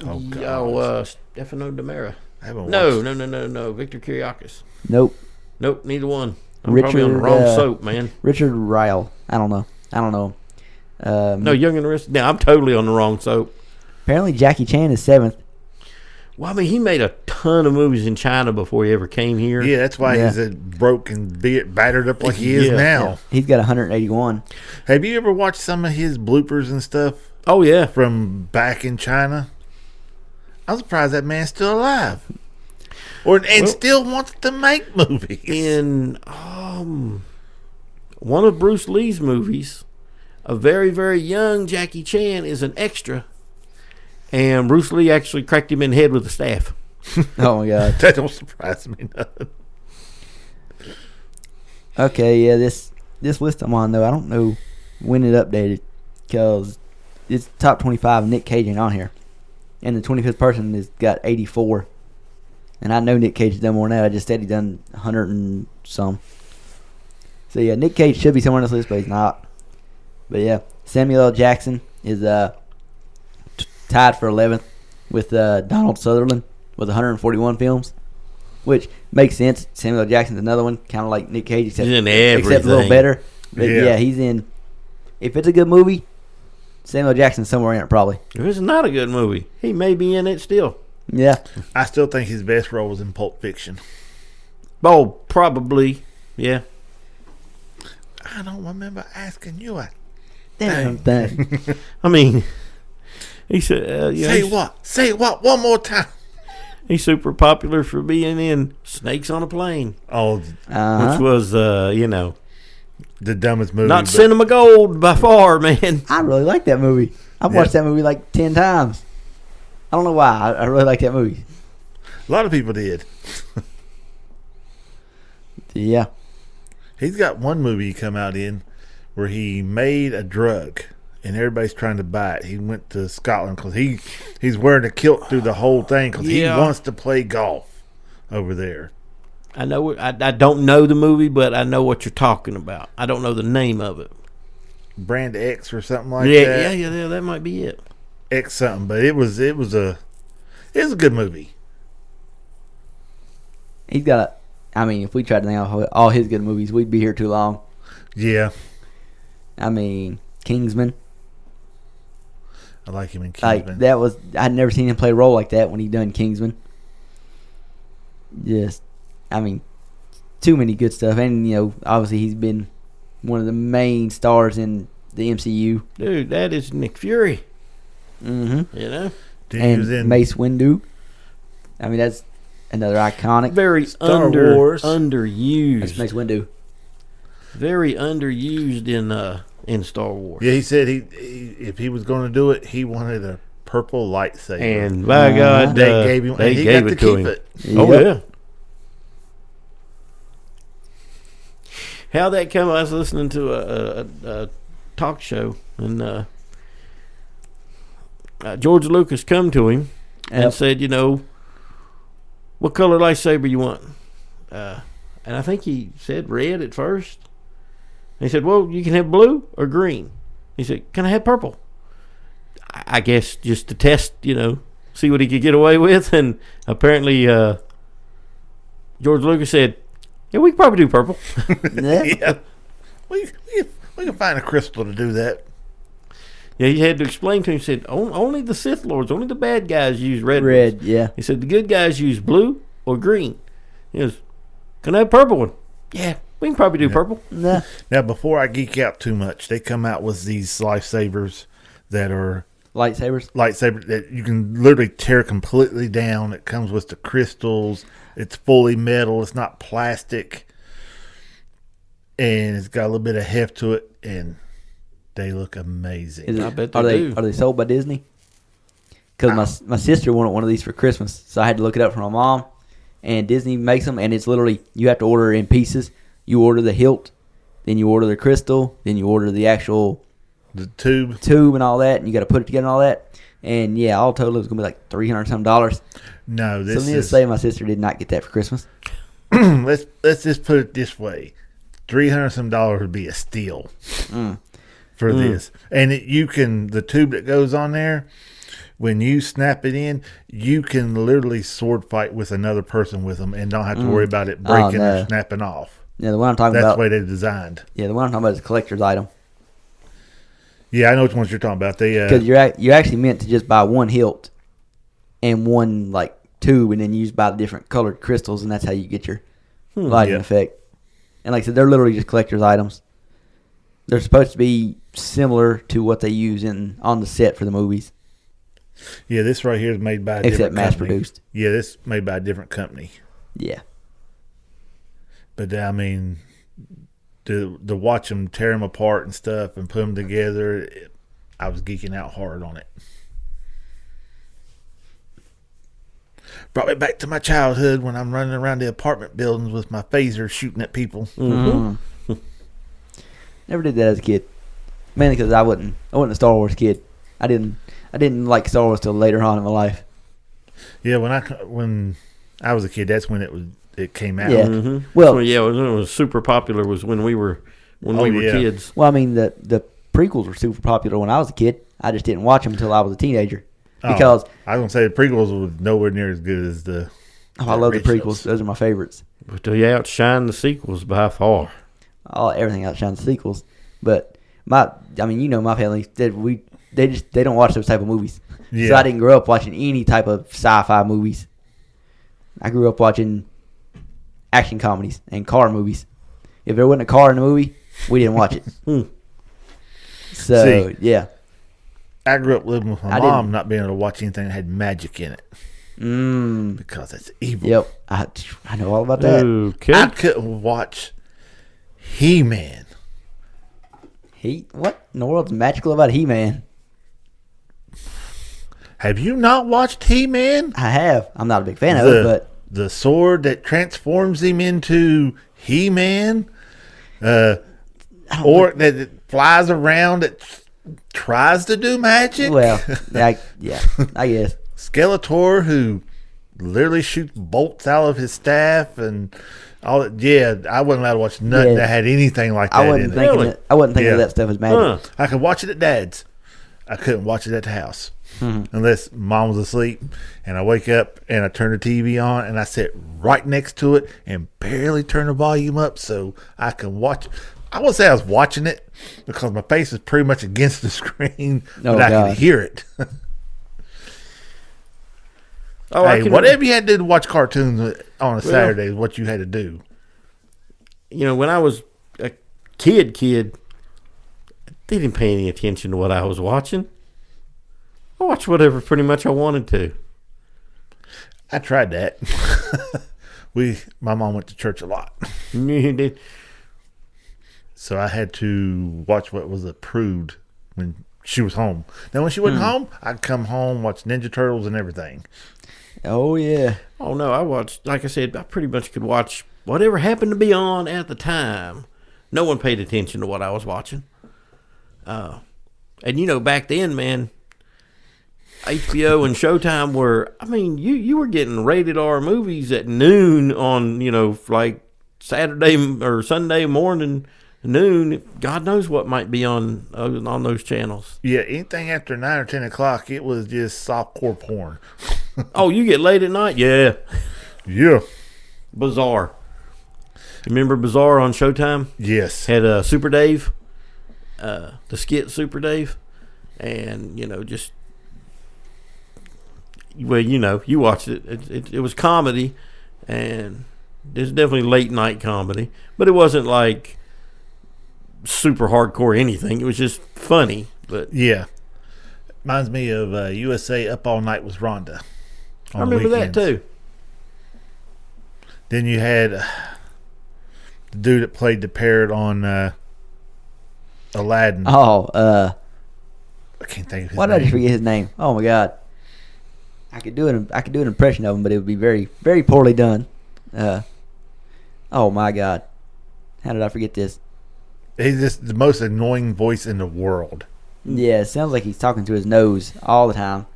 Oh god. Stefano Demera. I haven't No, watched- no. Victor Kiriakis. Nope. Nope, neither one. I'm probably on the wrong soap, man. Richard Ryle. I don't know. No, Young and the Rest. No, I'm totally on the wrong soap. Apparently Jackie Chan is 7th. Well, I mean, he made a ton of movies in China before he ever came here. Yeah, that's why he's broke and battered up like he is now. Yeah. He's got 181. Have you ever watched some of his bloopers and stuff Oh, yeah. from back in China? I'm surprised that man's still alive. And still wants to make movies. In one of Bruce Lee's movies, a very, very young Jackie Chan is an extra, and Bruce Lee actually cracked him in the head with a staff. Oh, my God. That don't surprise me nothing. Okay, yeah, this list I'm on, though, I don't know when it updated because it's top 25 and Nick Cage ain't on here. And the 25th person has got 84. And I know Nick Cage has done more than that. I just said he done 100 and some. So, yeah, Nick Cage should be somewhere on this list, but he's not. But, yeah, Samuel L. Jackson is tied for 11th with Donald Sutherland with 141 films, which makes sense. Samuel L. Jackson's another one, kind of like Nick Cage, except He's in a little everything. better. But, yeah, he's in. If it's a good movie, Samuel L. Jackson's somewhere in it, probably. If it's not a good movie, he may be in it still. Yeah. I still think his best role was in Pulp Fiction. Oh, probably. Yeah. I don't remember asking you a Damn thing. I mean, he said, Say what? One more time. He's super popular for being in Snakes on a Plane, Oh, which was, the dumbest movie. not but cinema gold by far, man. I really like that movie. I've watched that movie like 10 times. I don't know why. I really like that movie. A lot of people did. Yeah. He's got one movie he come out in where he made a drug and everybody's trying to buy it. He went to Scotland because he's wearing a kilt through the whole thing because he wants to play golf over there. I know. I don't know the movie, but I know what you're talking about. I don't know the name of it. Brand X or something like Yeah, that. that might be it. X something, but it was a good movie. He's got if we tried to name off all his good movies, we'd be here too long. Yeah, I mean, Kingsman. I like him in Kingsman. I'd never seen him play a role like that when he done Kingsman. Just, too many good stuff. And, obviously he's been one of the main stars in the MCU. Dude, that is Nick Fury. Mm-hmm. You know? Dude, he was in Mace Windu. That's another iconic. Very Star Wars. underused. That's Mace Windu. Very underused in Star Wars. Yeah, he said he if he was going to do it, he wanted a purple lightsaber. And by God, they gave him. They and he gave got it to to keep him. it. Oh Yep. yeah. How that come? I was listening to a talk show, and George Lucas come to him and said, what color lightsaber you want? And I think he said red at first. And he said, well, you can have blue or green. He said, can I have purple? I guess just to test, see what he could get away with. And apparently George Lucas said, yeah, we can probably do purple. Yeah, we can find a crystal to do that. Yeah, he had to explain to him. He said, only the Sith Lords, only the bad guys use red. Red, ones. yeah. He said, the good guys use blue or green. He goes, can I have purple one? Yeah, we can probably do purple. Nah. Now, before I geek out too much, they come out with these lifesavers that are Lightsabers. lightsaber that you can literally tear completely down. It comes with the crystals. It's fully metal. It's not plastic, and it's got a little bit of heft to it, and they look amazing. I bet they do. Are they sold by Disney? because my sister wanted one of these for Christmas, so I had to look it up for my mom. And Disney makes them, and it's literally you have to order it in pieces. You order the hilt, then you order the crystal, then you order the actual the tube and all that, and you got to put it together and all that. And yeah, all total it was gonna be like $300 some. No, this so needless to say, my sister did not get that for Christmas. let's just put it this way: $300 some would be a steal for this. And the tube that goes on there, when you snap it in, you can literally sword fight with another person with them and don't have to worry about it breaking or snapping off. Yeah, the one I'm talking That's about. the way they're designed. Yeah, the one I'm talking about is a collector's item. Yeah, I know which ones you're talking about. Because you're actually meant to just buy one hilt and one like tube, and then you just buy the different colored crystals, and that's how you get your lighting effect. And like I said, they're literally just collector's items. They're supposed to be similar to what they use on the set for the movies. Yeah, this right here is made by a except different mass company. produced. Yeah, this is made by a different company. Yeah. But I mean, to watch them tear them apart and stuff and put them together, I was geeking out hard on it. Brought me back to my childhood when I'm running around the apartment buildings with my phaser shooting at people. Mm-hmm. Never did that as a kid, mainly because I wasn't a Star Wars kid. I didn't like Star Wars till later on in my life. Yeah, when I was a kid, that's when it came out. Yeah. Mm-hmm. Well, when it was super popular was when we were kids. Well, I mean the prequels were super popular when I was a kid. I just didn't watch them until I was a teenager because I was gonna say the prequels were nowhere near as good as the. I love the prequels. Those are my favorites. But they outshine the sequels by far. Everything outshines the sequels. But my family they don't watch those type of movies. Yeah. So I didn't grow up watching any type of sci-fi movies. I grew up watching action comedies and car movies. If there wasn't a car in the movie, we didn't watch it. So, yeah. I grew up living with my mom, not being able to watch anything that had magic in it. Because that's evil. Yep. I know all about that. Okay. I couldn't watch He-Man. What in the world's magical about He-Man? Have you not watched He-Man? I have. I'm not a big fan of it, but the sword that transforms him into He-Man, or that flies around that tries to do magic. Well, I guess. Skeletor, who literally shoots bolts out of his staff and all that. Yeah, I wasn't allowed to watch nothing that had anything like that I wasn't thinking of that stuff as magic. I could watch it at Dad's. I couldn't watch it at the house. Unless Mom was asleep, and I wake up and I turn the TV on and I sit right next to it and barely turn the volume up so I can watch. I would say I was watching it because my face is pretty much against the screen, but I can hear it. Whatever you had to do to watch cartoons on a Saturday is what you had to do. You know, when I was a kid, I didn't pay any attention to what I was watching. I watched whatever pretty much I wanted to. I tried that. My mom went to church a lot. You did. So I had to watch what was approved when she was home. Now, when she wasn't home, I'd come home, watch Ninja Turtles and everything. Oh, yeah. Oh, no, I watched, like I said, I pretty much could watch whatever happened to be on at the time. No one paid attention to what I was watching. And, back then, man, HBO and Showtime were, you were getting rated R movies at noon on, like Saturday or Sunday morning, noon. God knows what might be on those channels. Yeah, anything after 9 or 10 o'clock, it was just softcore porn. Oh, you get late at night? Yeah. Yeah. Bizarre. Remember Bizarre on Showtime? Yes. Had Super Dave, the skit Super Dave, and, just... Well, you watched it. It was comedy, and it's definitely late night comedy, but it wasn't like super hardcore anything. It was just funny. But yeah, reminds me of USA Up All Night with Rhonda. I remember that too. Then you had the dude that played the parrot on Aladdin. Oh, I can't think of his name. why did I just forget his name? Oh my God. I could do an impression of him, but it would be very, very poorly done. Oh my God, how did I forget this? He's just the most annoying voice in the world. Yeah, it sounds like he's talking to his nose all the time.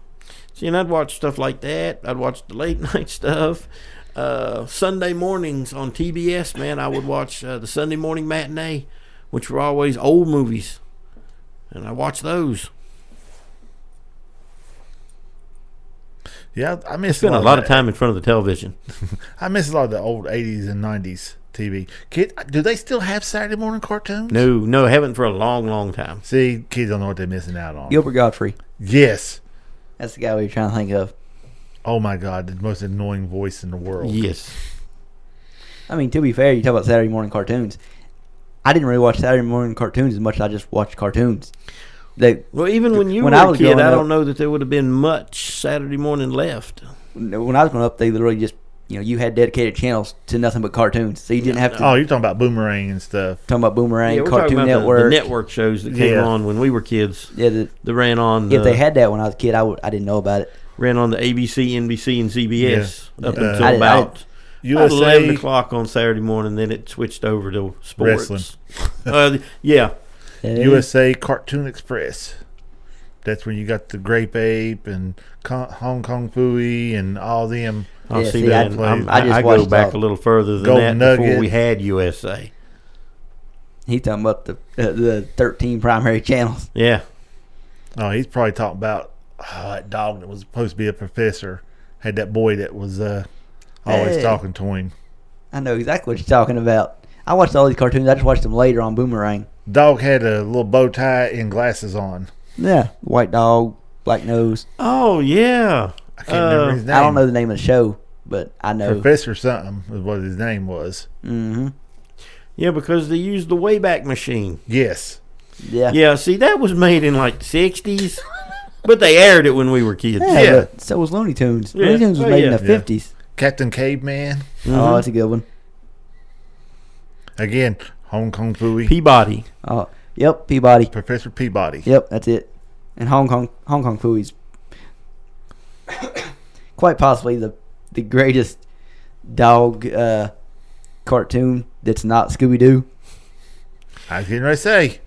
See, and I'd watch stuff like that. I'd watch the late night stuff. Sunday mornings on TBS, man, I would watch the Sunday morning matinee, which were always old movies, and I watched those. Yeah, I miss Spent a lot of time in front of the television. I miss a lot of the old 80s and 90s TV. Do they still have Saturday morning cartoons? No, haven't for a long, long time. See, kids don't know what they're missing out on. Gilbert Godfrey. Yes. That's the guy we were trying to think of. Oh my God, the most annoying voice in the world. Yes. I mean, to be fair, you talk about Saturday morning cartoons. I didn't really watch Saturday morning cartoons as much as I just watched cartoons. Well, even when you were a kid, I don't know that there would have been much Saturday morning left. When I was growing up, they literally just, you had dedicated channels to nothing but cartoons. So you didn't have to. Oh, you're talking about Boomerang and stuff. Talking about Boomerang, yeah, Cartoon Network. The network shows that came on when we were kids. Yeah, that ran on. If they had that when I was a kid, I didn't know about it. Ran on the ABC, NBC, and CBS up until about USA, 11 o'clock on Saturday morning. Then it switched over to sports. Wrestling. Yeah. USA Cartoon Express. That's when you got the Grape Ape and Hong Kong Phooey and all them. I go back a little further than that before we had USA. He's talking about the 13 primary channels. Yeah. Oh, he's probably talking about that dog that was supposed to be a professor. Had that boy that was always talking to him. I know exactly what you're talking about. I watched all these cartoons. I just watched them later on Boomerang. Dog had a little bow tie and glasses on. Yeah, white dog, black nose. Oh, yeah. I can't remember his name. I don't know the name of the show, but I know. Professor something was what his name was. Mm-hmm. Yeah, because they used the Wayback Machine. Yes. Yeah. Yeah, see, that was made in like the 60s, but they aired it when we were kids. Yeah. So was Looney Tunes. Yeah. Looney Tunes was made in the 50s. Captain Caveman. Mm-hmm. Oh, that's a good one. Again, Hong Kong Phooey. Peabody. Oh, yep, Peabody. Professor Peabody. Yep, that's it. And Hong Kong Phooey's quite possibly the greatest dog cartoon that's not Scooby-Doo. I was getting ready to say.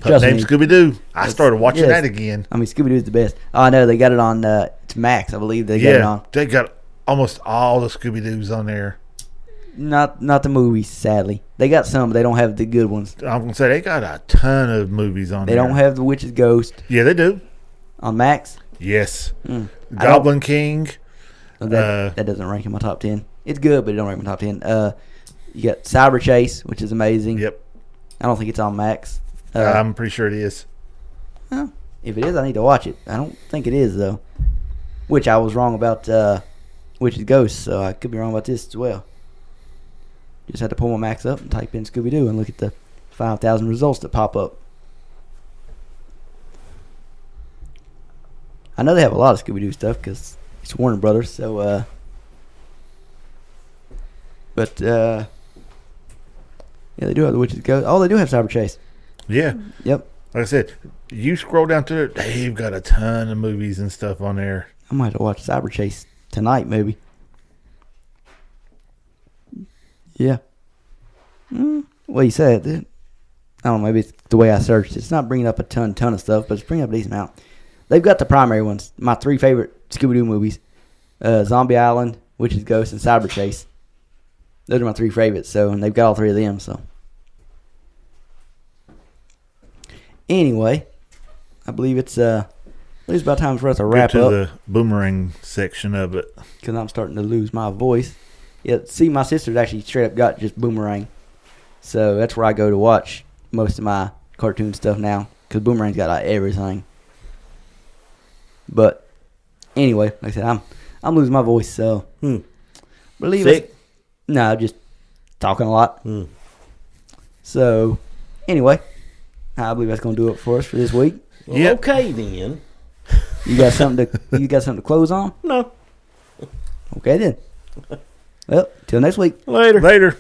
Trust Name me. Scooby-Doo. I started watching that again. I mean, Scooby-Doo's the best. Oh, I know. They got it on it's Max, I believe. They got it on. They got almost all the Scooby-Doos on there. Not the movies, sadly. They got some, but they don't have the good ones. I'm going to say they got a ton of movies on there. They don't have The Witch's Ghost. Yeah, they do. On Max? Yes. Goblin King. That doesn't rank in my top 10. It's good, but it don't rank in my top 10. You got Cyber Chase, which is amazing. Yep. I don't think it's on Max. I'm pretty sure it is. Well, if it is, I need to watch it. I don't think it is, though. Which I was wrong about Witch's Ghost, so I could be wrong about this as well. Just had to pull my Max up and type in Scooby-Doo and look at the 5,000 results that pop up. I know they have a lot of Scooby-Doo stuff because it's Warner Brothers, so yeah, they do have the Witch's Ghost. Oh, they do have Cyber Chase. Yeah. Yep. Like I said, you scroll down through it, they've got a ton of movies and stuff on there. I might have to watch Cyber Chase tonight, maybe. Yeah. Well, you said it. I don't know, maybe it's the way I searched. It's not bringing up a ton of stuff, but it's bringing up a decent amount. They've got the primary ones. My 3 favorite Scooby-Doo movies. Zombie Island, Witch's Ghost, and Cyber Chase. Those are my 3 favorites, and they've got all 3 of them, so. Anyway, I believe it's about time for us to wrap Get to up. the Boomerang section of it. Because I'm starting to lose my voice. Yeah, see, my sister's actually straight up got just Boomerang. So that's where I go to watch most of my cartoon stuff now. Because Boomerang's got like everything. But anyway, like I said, I'm losing my voice, so. Believe Sick? it. No, just talking a lot. So, anyway, I believe that's going to do it for us for this week. Well, yep. Okay, then. You got something to close on? No. Okay, then. Well, till next week. Later.